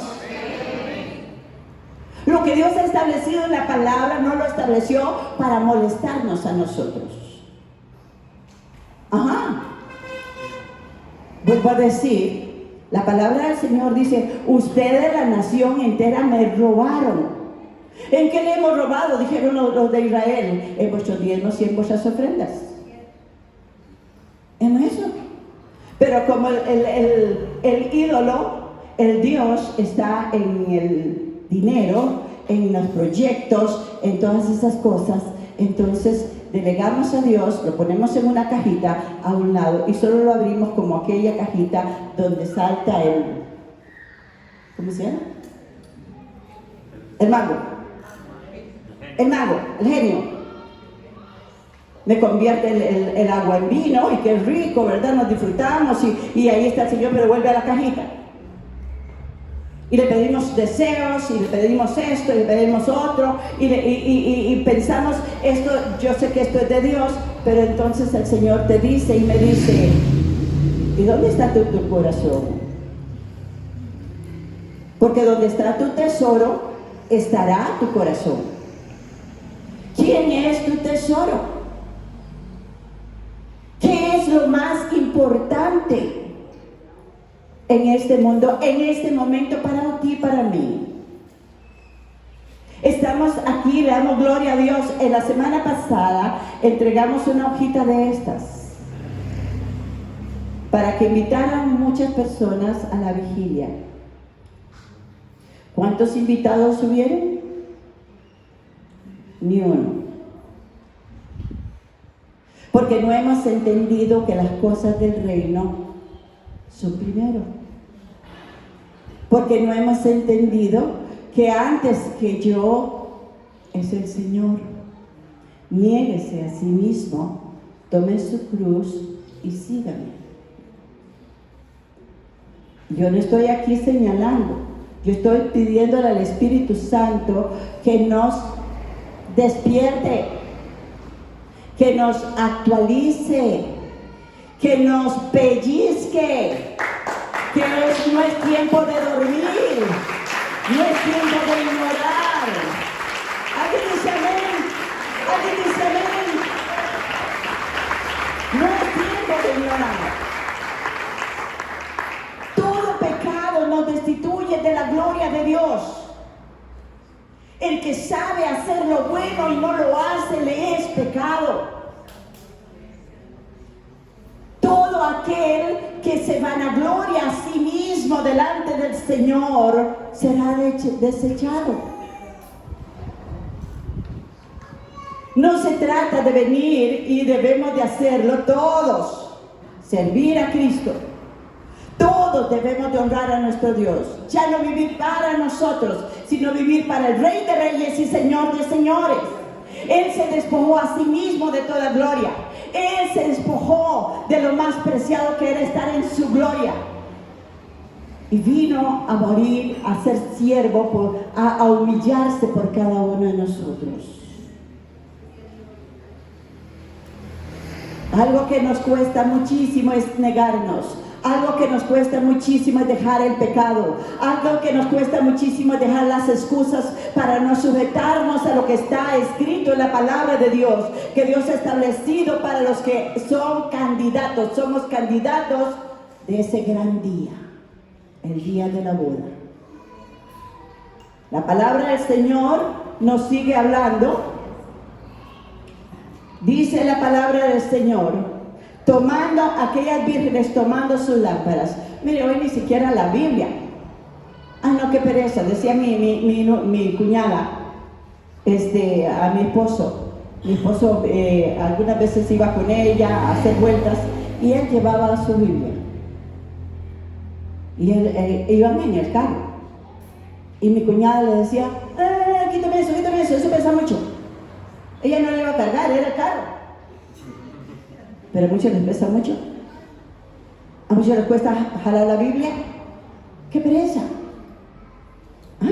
Lo que Dios ha establecido en la palabra no lo estableció para molestarnos a nosotros. Ajá. Vuelvo a decir, la palabra del Señor dice, ustedes, la nación entera, me robaron. ¿En qué le hemos robado? Dijeron los de Israel, en vuestros diezmos y en vuestras ofrendas. En eso. Pero como el ídolo, el Dios está en el dinero, en los proyectos, en todas esas cosas, entonces delegamos a Dios, lo ponemos en una cajita a un lado y solo lo abrimos como aquella cajita donde salta ¿cómo se llama? El mago, el genio. Me convierte el agua en vino y qué rico, ¿verdad? Nos disfrutamos y ahí está el Señor, pero vuelve a la cajita. Y le pedimos deseos, y le pedimos esto, y le pedimos otro, y pensamos, yo sé que esto es de Dios, pero entonces el Señor te dice y me dice, ¿y dónde está tu corazón? Porque donde está tu tesoro, estará tu corazón. ¿Quién es tu tesoro? ¿Qué es lo más importante en este mundo, en este momento, para ti y para mí? Estamos aquí, le damos gloria a Dios. En la semana pasada entregamos una hojita de estas para que invitaran muchas personas a la vigilia. ¿Cuántos invitados hubieron? Ni uno. Porque no hemos entendido que las cosas del reino son primero. Porque no hemos entendido que antes que yo es el Señor. Niéguese a sí mismo, tome su cruz y sígame. Yo no estoy aquí señalando, yo estoy pidiéndole al Espíritu Santo que nos despierte, que nos actualice, que nos pellizque, que no es tiempo de dormir, no es tiempo de ignorar. ¿Alguien dice amén? ¿Alguien dice amén? No es tiempo de ignorar. Todo pecado nos destituye de la gloria de Dios. El que sabe hacer lo bueno y no lo hace, le es pecado. Todo aquel que se vanagloria a sí mismo delante del Señor será desechado. No se trata de venir, y debemos de hacerlo todos, servir a Cristo. Todos debemos de honrar a nuestro Dios. Ya no vivir para nosotros, sino vivir para el Rey de Reyes y Señor de Señores. Él se despojó a sí mismo de toda gloria. Él se despojó de lo más preciado que era estar en su gloria. Y vino a morir, a ser siervo, a humillarse por cada uno de nosotros. Algo que nos cuesta muchísimo es negarnos. Algo que nos cuesta muchísimo es dejar el pecado. Algo que nos cuesta muchísimo es dejar las excusas para no sujetarnos a lo que está escrito en la palabra de Dios, que Dios ha establecido para los que son candidatos. Somos candidatos de ese gran día, el día de la boda. La palabra del Señor nos sigue hablando. Dice la palabra del Señor, tomando aquellas vírgenes, tomando sus lámparas. Mire, hoy ni siquiera la Biblia. Ah, no, qué pereza, decía mi cuñada, a mi esposo. Mi esposo algunas veces iba con ella a hacer vueltas y él llevaba su Biblia. Y iban en el carro. Y mi cuñada le decía, quítame eso pesa mucho. Ella no le iba a cargar, era el carro. Pero a muchos les pesa mucho. A muchos les cuesta jalar la Biblia. ¡Qué pereza! ¿Ah?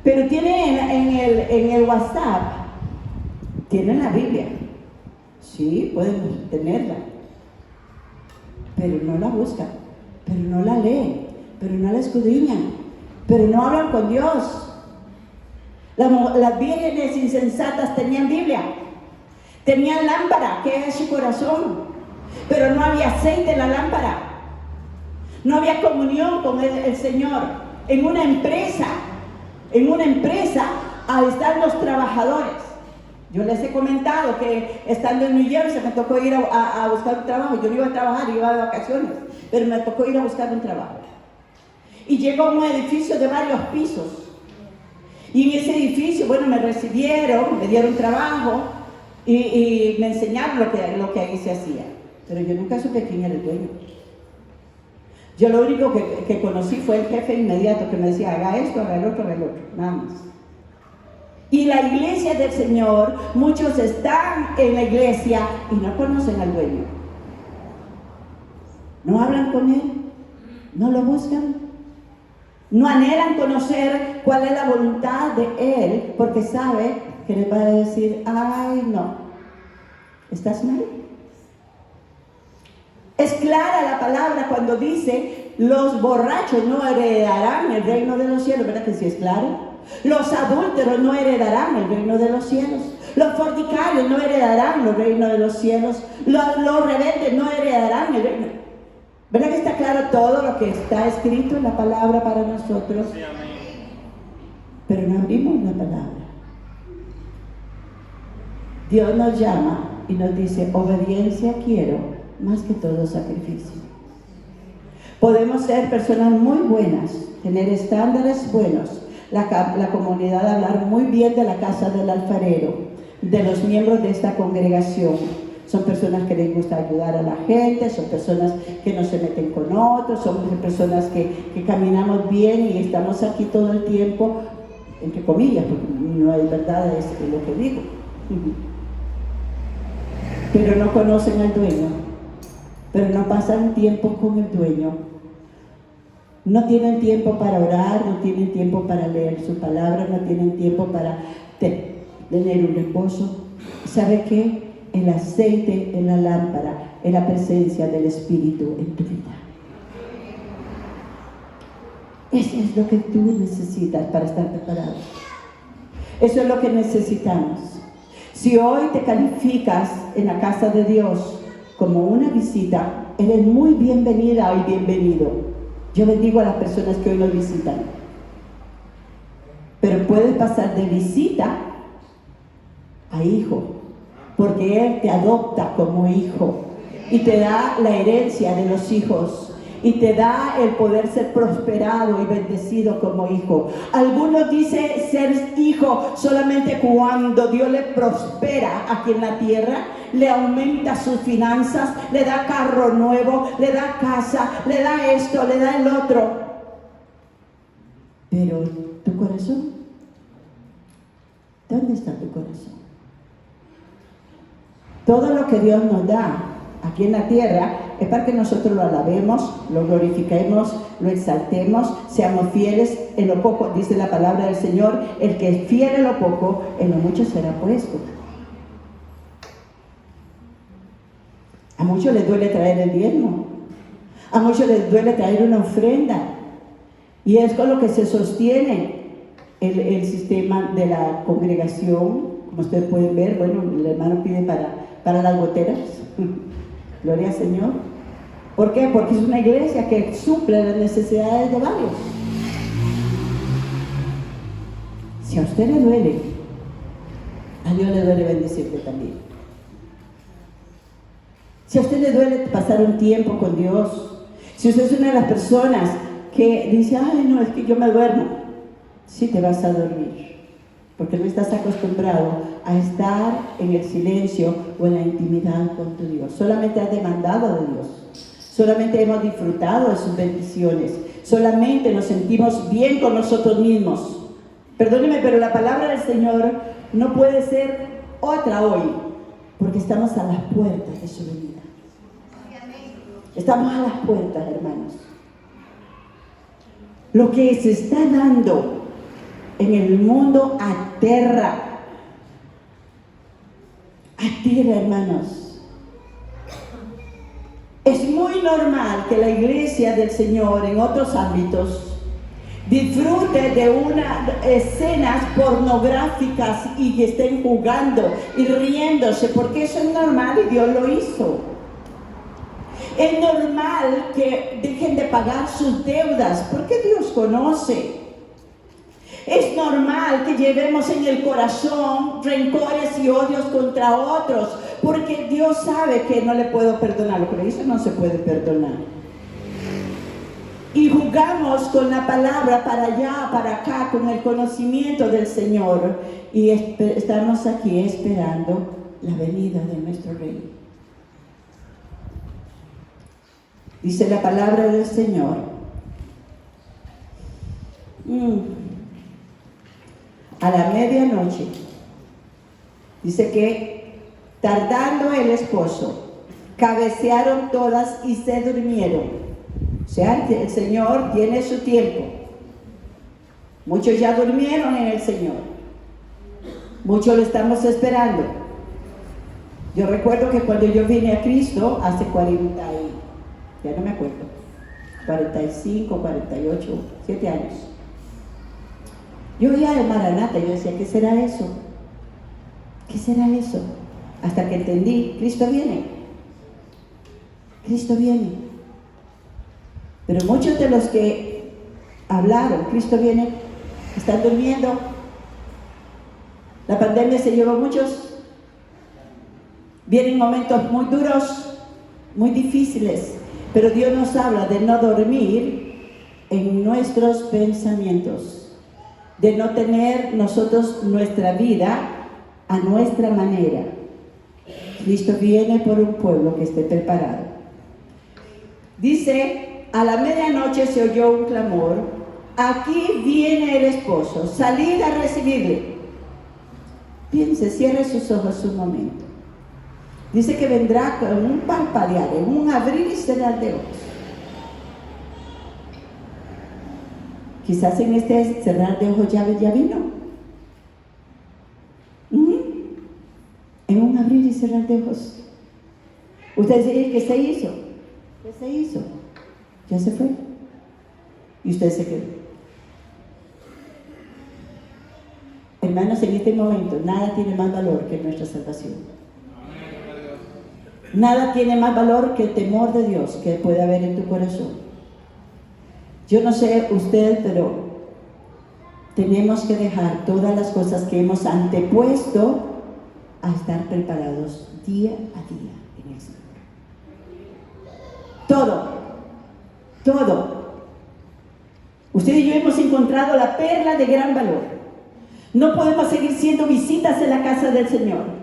Pero tienen en el WhatsApp, tienen la Biblia. Sí, pueden tenerla. Pero no la buscan, pero no la leen, pero no la escudriñan, pero no hablan con Dios. Las vírgenes insensatas tenían Biblia, tenían lámpara, que es su corazón, pero no había aceite en la lámpara, no había comunión con el Señor. En una empresa, ahí están los trabajadores. Yo les he comentado que estando en New Jersey me tocó ir a buscar un trabajo. Yo no iba a trabajar, iba de vacaciones, pero me tocó ir a buscar un trabajo. Y llego a un edificio de varios pisos. Y en ese edificio, bueno, me recibieron, me dieron trabajo y me enseñaron lo que ahí se hacía. Pero yo nunca supe quién era el dueño. Yo lo único que conocí fue el jefe inmediato que me decía, haga esto, haga el otro, nada más. Y la iglesia del Señor, muchos están en la iglesia y no conocen al dueño. No hablan con él, no lo buscan, no anhelan conocer cuál es la voluntad de él, porque sabe que les va a decir, ay no, ¿estás mal? Es clara la palabra cuando dice, los borrachos no heredarán el reino de los cielos, ¿verdad que sí es claro? Los adúlteros no heredarán el reino de los cielos. Los fornicarios no heredarán el reino de los cielos. Los rebeldes no heredarán el reino. ¿Verdad que está claro todo lo que está escrito en la palabra para nosotros? Sí, amén. Pero no abrimos la palabra. Dios nos llama y nos dice, obediencia quiero más que todo sacrificio. Podemos ser personas muy buenas, tener estándares buenos, la comunidad hablar muy bien de la casa del alfarero, de los miembros de esta congregación. Son personas que les gusta ayudar a la gente, son personas que no se meten con otros, son personas que caminamos bien y estamos aquí todo el tiempo, entre comillas, porque no es verdad es lo que digo. Pero no conocen al dueño, pero no pasan tiempo con el dueño. No tienen tiempo para orar, no tienen tiempo para leer su palabra, no tienen tiempo para tener un reposo. ¿Sabe qué? El aceite en la lámpara es la presencia del Espíritu en tu vida. Eso es lo que tú necesitas para estar preparado. Eso es lo que necesitamos. Si hoy te calificas en la casa de Dios como una visita, eres muy bienvenida y bienvenido. Yo bendigo a las personas que hoy nos visitan. Pero puedes pasar de visita a hijo, porque Él te adopta como hijo y te da la herencia de los hijos y te da el poder ser prosperado y bendecido como hijo. Algunos dicen ser hijo solamente cuando Dios le prospera aquí en la tierra, le aumenta sus finanzas, le da carro nuevo, le da casa, le da esto, le da el otro. Pero tu corazón, ¿dónde está tu corazón? Todo lo que Dios nos da aquí en la tierra es para que nosotros lo alabemos, lo glorifiquemos, lo exaltemos, seamos fieles en lo poco. Dice la palabra del Señor, el que es fiel en lo poco, en lo mucho será puesto. A muchos les duele traer el diezmo, A muchos les duele traer una ofrenda. Y es con lo que se sostiene el sistema de la congregación. Como ustedes pueden ver, bueno, el hermano pide para las goteras. Gloria al Señor. ¿Por qué? Porque es una iglesia que suple las necesidades de varios. Si a usted le duele, a Dios le duele bendecirte también. Si a usted le duele pasar un tiempo con Dios, si usted es una de las personas que dice, ay no, es que yo me duermo, sí te vas a dormir, porque no estás acostumbrado a estar en el silencio o en la intimidad con tu Dios. Solamente has demandado de Dios, solamente hemos disfrutado de sus bendiciones, solamente nos sentimos bien con nosotros mismos. Perdóneme, pero la palabra del Señor no puede ser otra hoy, porque estamos a las puertas de su venida. Estamos a las puertas, hermanos. Lo que se está dando en el mundo aterra, hermanos. Es muy normal que la iglesia del Señor en otros ámbitos disfrute de unas escenas pornográficas y que estén jugando y riéndose, porque eso es normal y Dios lo hizo. Es normal que dejen de pagar sus deudas, porque Dios conoce. Es normal que llevemos en el corazón rencores y odios contra otros, porque Dios sabe que no le puedo perdonar, lo que le hizo no se puede perdonar. Y jugamos con la palabra para allá, para acá, con el conocimiento del Señor. Y estamos aquí esperando la venida de nuestro Rey. Dice la palabra del Señor. A la medianoche. Dice que, tardando el esposo, cabecearon todas y se durmieron. O sea, el Señor tiene su tiempo. Muchos ya durmieron en el Señor. Muchos lo estamos esperando. Yo recuerdo que cuando yo vine a Cristo, hace 45, 48, 7 años. Yo veía de Maranata, yo decía, ¿qué será eso? ¿Qué será eso? Hasta que entendí, Cristo viene. Cristo viene. Pero muchos de los que hablaron, Cristo viene, están durmiendo. La pandemia se llevó a muchos. Vienen momentos muy duros, muy difíciles, pero Dios nos habla de no dormir en nuestros pensamientos, de no tener nosotros nuestra vida a nuestra manera. Cristo viene por un pueblo que esté preparado. Dice, a la medianoche se oyó un clamor, aquí viene el esposo, salid a recibirle. Piense, cierre sus ojos un momento. Dice que vendrá con un parpadear, en un abrir y cerrar de ojos. Quizás en este cerrar de ojos ya vino. En un abrir y cerrar de ojos. Usted dice, ¿qué se hizo? ¿Qué se hizo? Ya se fue. Y usted se quedó. Hermanos, en este momento nada tiene más valor que nuestra salvación. Nada tiene más valor que el temor de Dios que puede haber en tu corazón. Yo no sé usted, pero tenemos que dejar todas las cosas que hemos antepuesto a estar preparados día a día en el Señor. Todo. Usted y yo hemos encontrado la perla de gran valor. No podemos seguir siendo visitas en la casa del Señor.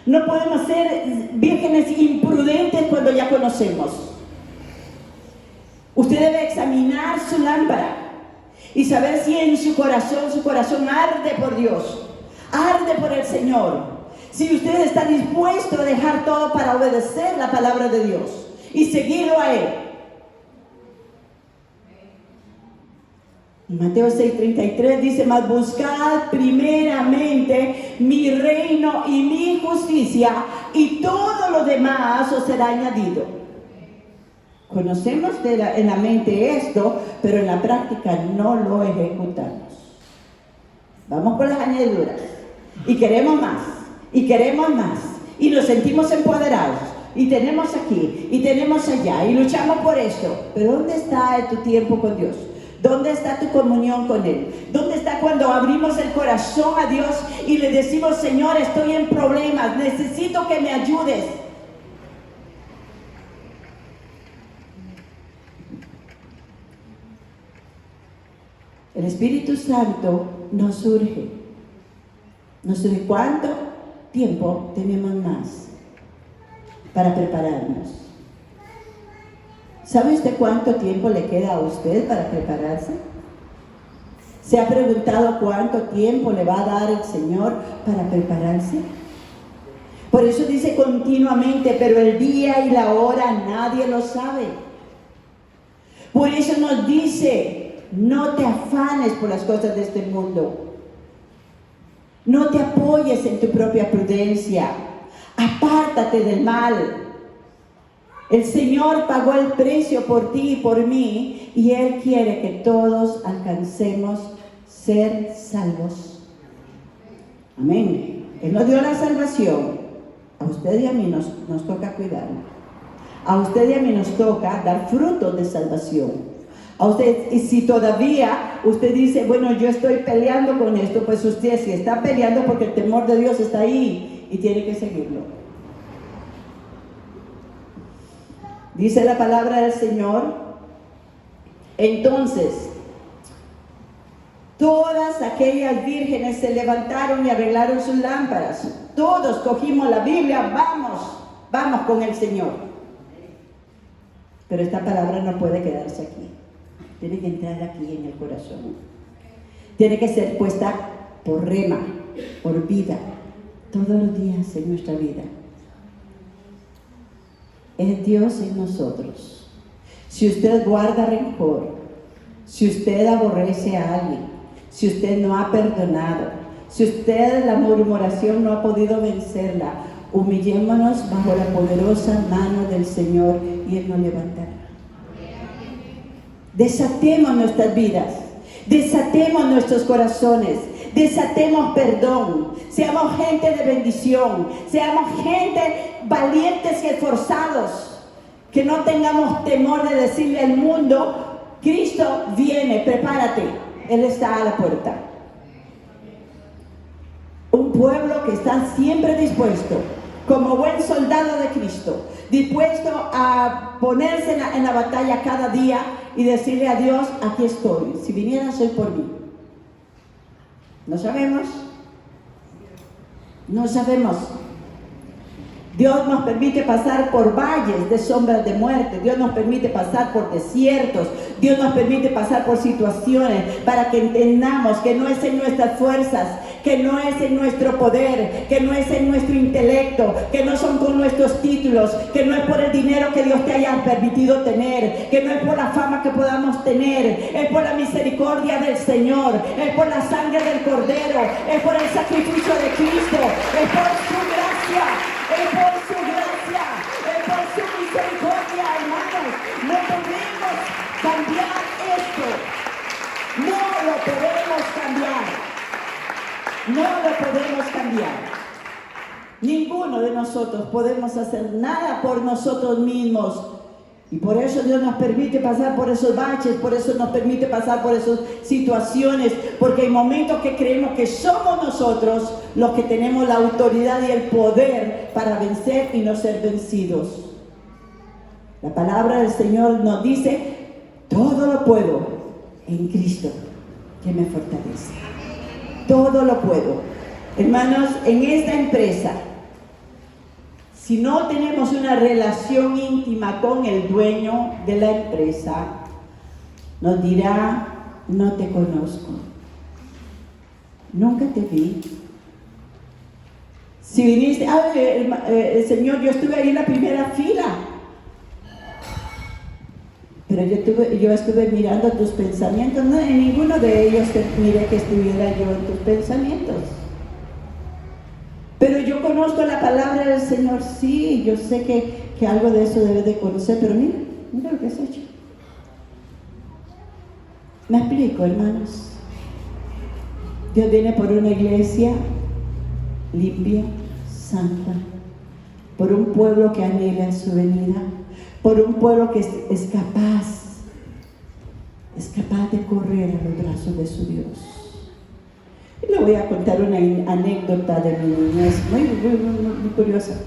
No podemos ser vírgenes imprudentes cuando ya conocemos. Usted debe examinar su lámpara y saber si en su corazón arde por Dios, arde por el Señor. Si usted está dispuesto a dejar todo para obedecer la palabra de Dios y seguirlo a Él. Mateo 6:33 dice, mas buscad primeramente mi reino y mi justicia, y todo lo demás os será añadido. Conocemos en la mente esto, pero en la práctica no lo ejecutamos. Vamos por las añadiduras. Y queremos más. Y queremos más. Y nos sentimos empoderados. Y tenemos aquí. Y tenemos allá. Y luchamos por esto. Pero ¿dónde está tu tiempo con Dios? ¿Dónde está tu comunión con Él? ¿Dónde está cuando abrimos el corazón a Dios y le decimos, Señor, estoy en problemas, necesito que me ayudes? El Espíritu Santo nos urge. Nos urge. ¿Cuánto tiempo tenemos más para prepararnos? ¿Sabe usted cuánto tiempo le queda a usted para prepararse? ¿Se ha preguntado cuánto tiempo le va a dar el Señor para prepararse? Por eso dice continuamente, pero el día y la hora nadie lo sabe. Por eso nos dice, no te afanes por las cosas de este mundo. No te apoyes en tu propia prudencia. Apártate del mal. El Señor pagó el precio por ti y por mí, y Él quiere que todos alcancemos ser salvos. Amén. Él nos dio la salvación. A usted y a mí nos toca cuidarla. A usted y a mí nos toca dar frutos de salvación. A usted, y si todavía usted dice, bueno, yo estoy peleando con esto, pues usted si está peleando porque el temor de Dios está ahí y tiene que seguirlo. Dice la palabra del Señor, entonces, todas aquellas vírgenes se levantaron y arreglaron sus lámparas. Todos cogimos la Biblia, vamos con el Señor. Pero esta palabra no puede quedarse aquí. Tiene que entrar aquí en el corazón. Tiene que ser puesta por rema, por vida, todos los días en nuestra vida. Es Dios en nosotros. Si usted guarda rencor, si usted aborrece a alguien, si usted no ha perdonado, si usted la murmuración no ha podido vencerla, humillémonos bajo la poderosa mano del Señor y Él nos levantará. Desatemos nuestras vidas, desatemos nuestros corazones, desatemos perdón, seamos gente de bendición, seamos gente valientes y esforzados, que no tengamos temor de decirle al mundo, Cristo viene, prepárate, Él está a la puerta. Un pueblo que está siempre dispuesto, como buen soldado de Cristo, dispuesto a ponerse en la batalla cada día y decirle a Dios, aquí estoy, si vinieras hoy por mí. No sabemos. No sabemos. Dios nos permite pasar por valles de sombras de muerte. Dios nos permite pasar por desiertos. Dios nos permite pasar por situaciones para que entendamos que no es en nuestras fuerzas, que no es en nuestro poder, que no es en nuestro intelecto, que no son con nuestros títulos, que no es por el dinero que Dios te haya permitido tener, que no es por la fama que podamos tener, es por la misericordia del Señor, es por la sangre del Cordero, es por el sacrificio de Cristo, es por su gracia, es por su gracia, es por su misericordia, hermanos. No podemos cambiar esto, no lo podemos cambiar. No lo podemos cambiar. Ninguno de nosotros podemos hacer nada por nosotros mismos. Y por eso Dios nos permite pasar por esos baches, por eso nos permite pasar por esas situaciones, porque hay momentos que creemos que somos nosotros los que tenemos la autoridad y el poder para vencer y no ser vencidos. La palabra del Señor nos dice, todo lo puedo en Cristo que me fortalece. Todo lo puedo. Hermanos, en esta empresa, si no tenemos una relación íntima con el dueño de la empresa, nos dirá, no te conozco, nunca te vi. Si viniste, Señor, yo estuve ahí en la primera fila, pero yo estuve mirando tus pensamientos, no, en ninguno de ellos miré que estuviera yo en tus pensamientos. Pero yo conozco la palabra del Señor, sí, yo sé que algo de eso debes de conocer, pero mira, mira lo que has hecho. ¿Me explico, hermanos? Dios viene por una iglesia limpia, santa, por un pueblo que anhela su venida, por un pueblo que es capaz de correr a los brazos de su Dios. Y le voy a contar una anécdota de mi niñez, muy curiosa.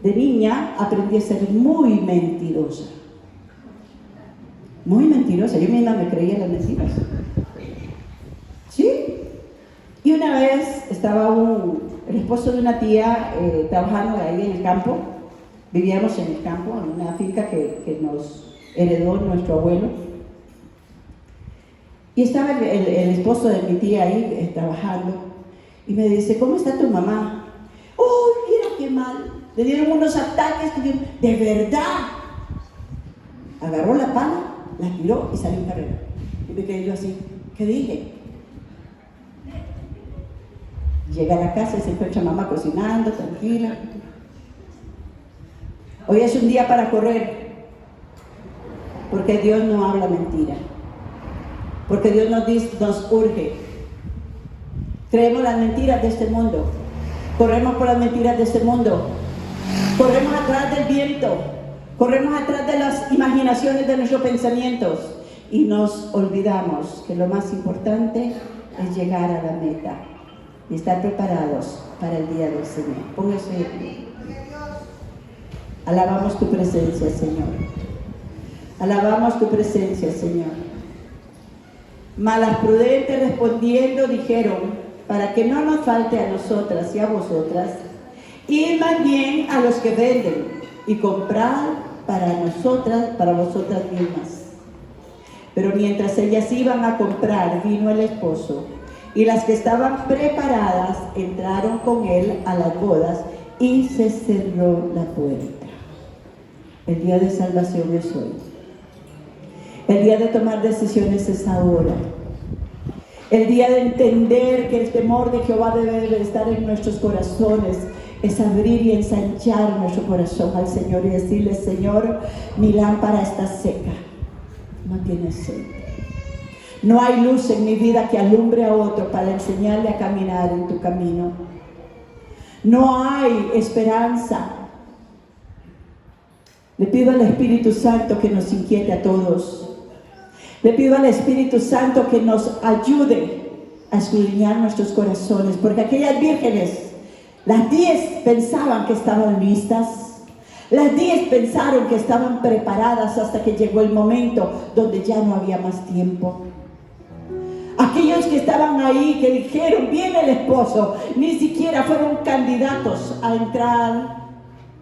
De niña aprendí a ser muy mentirosa. Muy mentirosa, yo misma me creía las mentiras. ¿Sí? Y una vez estaba el esposo de una tía trabajando ahí en el campo. Vivíamos en el campo, en una finca que nos heredó nuestro abuelo. Y estaba el esposo de mi tía ahí trabajando. Y me dice, ¿cómo está tu mamá? ¡Oh, mira qué mal! Le dieron unos ataques. ¡De verdad! Agarró la pala, la tiró y salió en carrera. Y me quedé yo así, ¿qué dije? Llega a la casa y se encuentra mamá cocinando, tranquila. Hoy es un día para correr, porque Dios no habla mentira, porque Dios nos urge. Creemos las mentiras de este mundo, corremos por las mentiras de este mundo, corremos atrás del viento, corremos atrás de las imaginaciones de nuestros pensamientos y nos olvidamos que lo más importante es llegar a la meta y estar preparados para el día del Señor. Póngase de pie. Alabamos tu presencia, Señor. Alabamos tu presencia, Señor. Mas las prudentes respondiendo dijeron, para que no nos falte a nosotras y a vosotras, id más bien a los que venden y comprad para nosotras, para vosotras mismas. Pero mientras ellas iban a comprar, vino el esposo, y las que estaban preparadas entraron con él a las bodas y se cerró la puerta. El día de salvación es hoy. El día de tomar decisiones es ahora. El día de entender que el temor de Jehová debe de estar en nuestros corazones es abrir y ensanchar nuestro corazón al Señor y decirle, Señor, mi lámpara está seca, no tiene aceite. No hay luz en mi vida que alumbre a otro para enseñarle a caminar en tu camino. No hay esperanza. Le pido al Espíritu Santo que nos inquiete a todos. Le pido al Espíritu Santo que nos ayude a escudriñar nuestros corazones, porque aquellas vírgenes, las 10 pensaban que estaban listas, las 10 pensaron que estaban preparadas hasta que llegó el momento donde ya no había más tiempo. Aquellos que estaban ahí, que dijeron, viene el esposo, ni siquiera fueron candidatos a entrar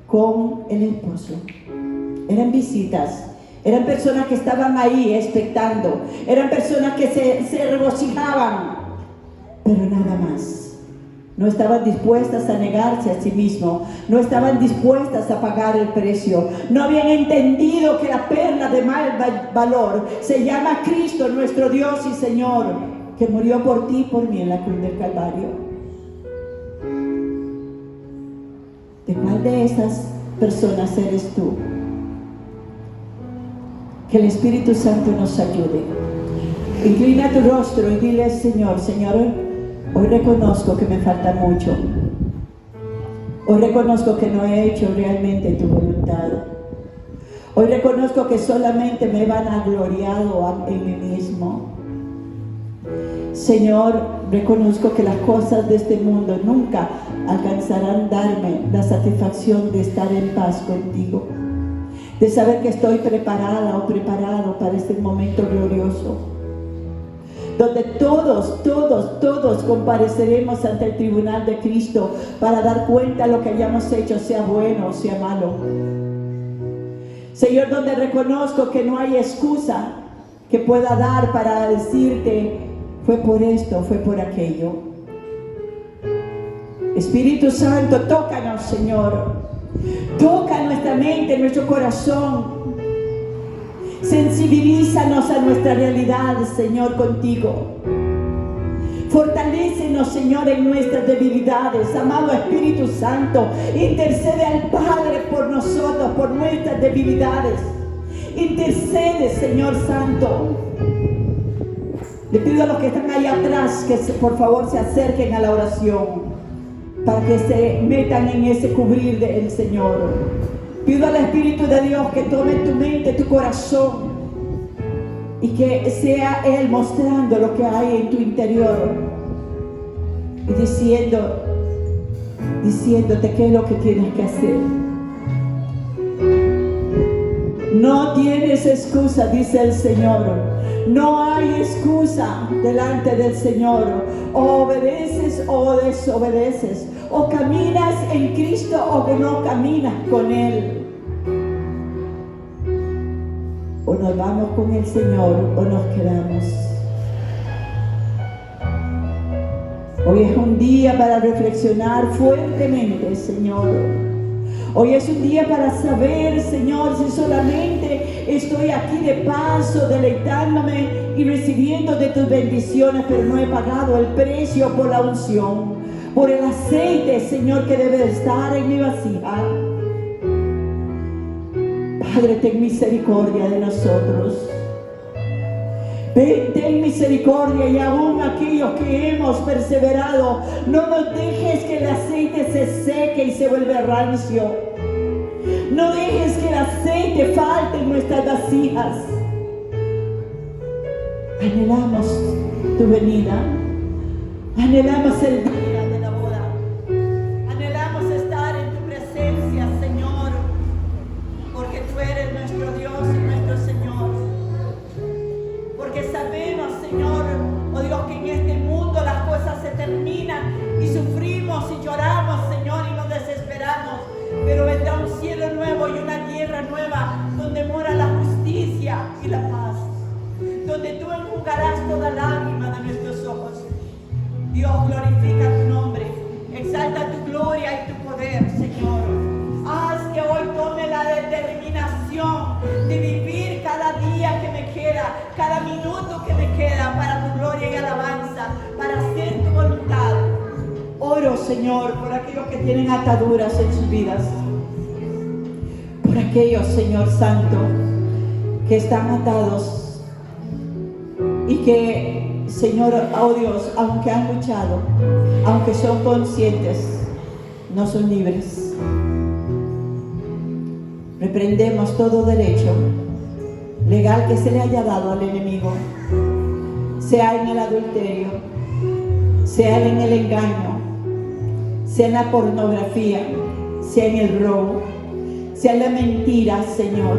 con el esposo. Eran visitas, eran personas que estaban ahí expectando, eran personas que se regocijaban, pero nada más. No estaban dispuestas a negarse a sí mismos, no estaban dispuestas a pagar el precio, no habían entendido que la perla de mal valor se llama Cristo, nuestro Dios y Señor, que murió por ti y por mí en la cruz del Calvario. ¿De cuál de esas personas eres tú? Que el Espíritu Santo nos ayude. Inclina tu rostro y dile al Señor, Señor, hoy reconozco que me falta mucho. Hoy reconozco que no he hecho realmente tu voluntad. Hoy reconozco que solamente me he vanagloriado en mí mismo. Señor, reconozco que las cosas de este mundo nunca alcanzarán a darme la satisfacción de estar en paz contigo, de saber que estoy preparada o preparado para este momento glorioso, donde todos compareceremos ante el tribunal de Cristo para dar cuenta de lo que hayamos hecho, sea bueno o sea malo. Señor, donde reconozco que no hay excusa que pueda dar para decirte, fue por esto, fue por aquello. Espíritu Santo, tócanos, Señor. Toca nuestra mente, nuestro corazón. Sensibilízanos a nuestra realidad, Señor, contigo. Fortalece fortalécenos, Señor, en nuestras debilidades. Amado Espíritu Santo, intercede al Padre por nosotros, por nuestras debilidades. Intercede, Señor Santo. Le pido a los que están ahí atrás que por favor se acerquen a la oración, para que se metan en ese cubrir del Señor. Pido al Espíritu de Dios que tome tu mente, tu corazón, y que sea Él mostrando lo que hay en tu interior y diciéndote qué es lo que tienes que hacer. No tienes excusa, dice el Señor. No hay excusa delante del Señor. O obedeces o desobedeces. O caminas en Cristo o no caminas con Él. O nos vamos con el Señor o nos quedamos. Hoy es un día para reflexionar fuertemente, Señor. Hoy es un día para saber, Señor, si solamente estoy aquí de paso, deleitándome y recibiendo de tus bendiciones, pero no he pagado el precio por la unción, por el aceite, Señor, que debe de estar en mi vasija. Padre, ten misericordia de nosotros. Ten misericordia, y aún aquellos que hemos perseverado, no nos dejes que el aceite se seque y se vuelva rancio. No dejes que el aceite falte en nuestras vasijas. Anhelamos tu venida. Anhelamos el día de la boda. Anhelamos estar en tu presencia, Señor, porque tú eres nuestro Dios y nuestro Señor. Porque sabemos, Señor, oh Dios, que en este mundo las cosas se terminan y sufrimos y lloramos, Señor, y nos desesperamos. Pero vendrá un cielo nuevo y una tierra nueva donde mora la justicia y la paz. Donde tú enjugarás toda lágrima de nuestros ojos. Dios, glorifica tu nombre. Exalta tu gloria y tu poder, Señor. Haz que hoy tome la determinación de vivir cada día que me queda, cada minuto que me queda para tu gloria y alabanza, para hacer tu voluntad. Oro, Señor, por aquellos que tienen ataduras en sus vidas. Por aquellos, Señor Santo, que están atados y que, Señor, oh Dios, aunque han luchado, aunque son conscientes, no son libres. Reprendemos todo derecho legal que se le haya dado al enemigo, sea en el adulterio, sea en el engaño, sea en la pornografía, sea en el robo, sea en la mentira, Señor.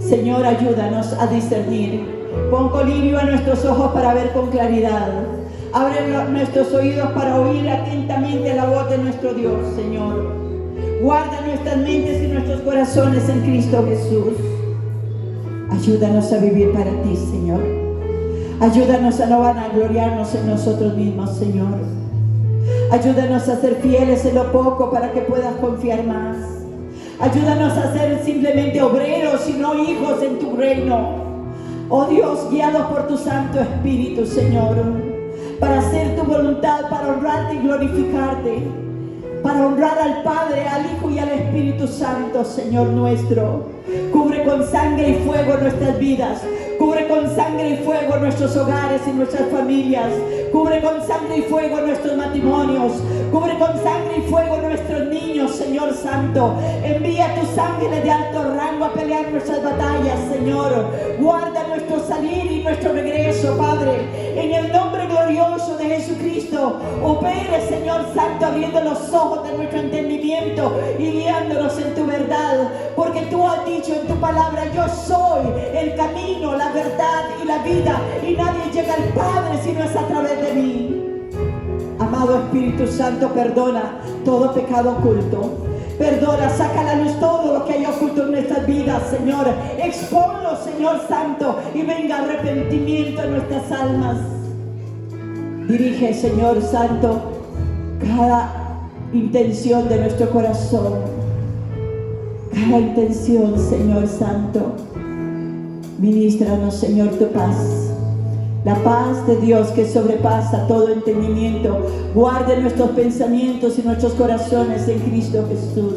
Señor, ayúdanos a discernir. Pon colirio a nuestros ojos para ver con claridad. Abre nuestros oídos para oír atentamente la voz de nuestro Dios, Señor. Guarda nuestras mentes y nuestros corazones en Cristo Jesús. Ayúdanos a vivir para ti, Señor. Ayúdanos a no vanagloriarnos en nosotros mismos, Señor. Ayúdanos a ser fieles en lo poco para que puedas confiar más. Ayúdanos a ser simplemente obreros y no hijos en tu reino. Oh Dios, guiados por tu Santo Espíritu, Señor, para hacer tu voluntad, para honrarte y glorificarte, para honrar al Padre, al Hijo y al Espíritu Santo, Señor nuestro. Cubre con sangre y fuego nuestras vidas. Cubre con sangre y fuego nuestros hogares y nuestras familias. Cubre con sangre y fuego nuestros matrimonios. Cubre con sangre y fuego nuestros niños, Señor Santo. Envía tus ángeles de alto rango a pelear nuestras batallas, Señor. Guarda nuestro salir y nuestro regreso, Padre. En el nombre glorioso de Jesucristo, opere, Señor Santo, abriendo los ojos de nuestro entendimiento y guiándonos en tu verdad. Porque tú has dicho en tu palabra: yo soy el camino, la verdad y la vida, y nadie llega al Padre si no es a través de mí. Amado Espíritu Santo, perdona todo pecado oculto. Perdona, saca a la luz todo lo que hay oculto en nuestras vidas, Señor. Exponlo, Señor Santo, y venga arrepentimiento en nuestras almas. Dirige, Señor Santo, cada intención de nuestro corazón. Cada intención, Señor Santo. Ministranos, Señor, tu paz. La paz de Dios que sobrepasa todo entendimiento, guarde nuestros pensamientos y nuestros corazones en Cristo Jesús.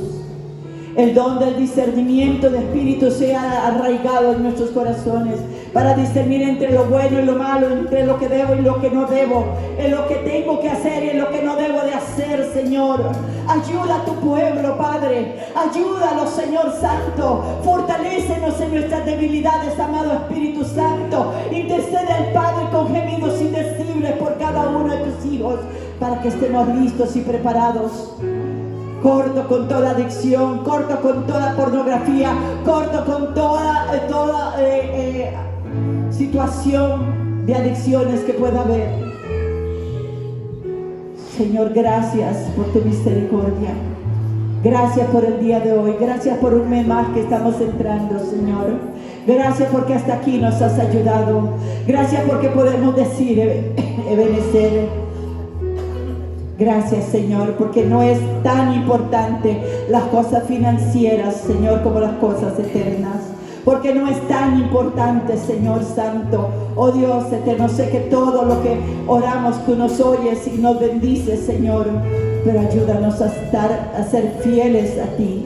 El don del discernimiento de espíritu sea arraigado en nuestros corazones para discernir entre lo bueno y lo malo, entre lo que debo y lo que no debo, en lo que tengo que hacer y en lo que no debo de hacer, Señor. Ayuda a tu pueblo, Padre. Ayúdalos, Señor Santo. Fortalécenos en nuestras debilidades, amado Espíritu Santo. Intercede al Padre con gemidos indecibles por cada uno de tus hijos para que estemos listos y preparados. Corto con toda adicción, corto con toda pornografía, corto con toda situación de adicciones que pueda haber. Señor, gracias por tu misericordia. Gracias por el día de hoy. Gracias por un mes más que estamos entrando, Señor. Gracias porque hasta aquí nos has ayudado. Gracias porque podemos decir, Ebenezer. Gracias, Señor, porque no es tan importante las cosas financieras, Señor, como las cosas eternas. Porque no es tan importante, Señor Santo. Oh Dios eterno, sé que todo lo que oramos tú nos oyes y nos bendices, Señor. Pero ayúdanos a ser fieles a ti.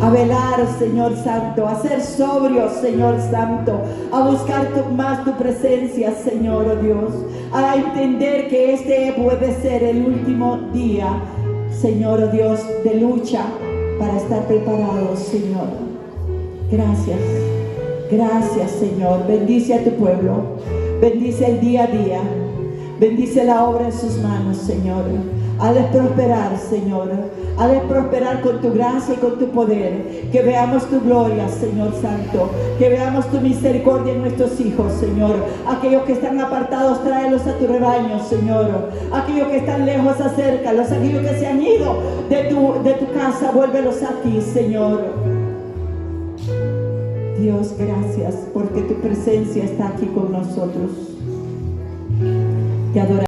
A velar, Señor Santo, a ser sobrios, Señor Santo, a buscar más tu presencia, Señor, oh Dios, a entender que este puede ser el último día, Señor, oh Dios, de lucha para estar preparados, Señor. Gracias, gracias, Señor. Bendice a tu pueblo, bendice el día a día, bendice la obra en sus manos, Señor. Hazles prosperar, Señor. Hazles prosperar con tu gracia y con tu poder. Que veamos tu gloria, Señor Santo. Que veamos tu misericordia en nuestros hijos, Señor. Aquellos que están apartados, tráelos a tu rebaño, Señor. Aquellos que están lejos, acércalos. Aquellos que se han ido de tu casa, vuélvelos aquí, Señor. Dios, gracias porque tu presencia está aquí con nosotros. Te adoramos.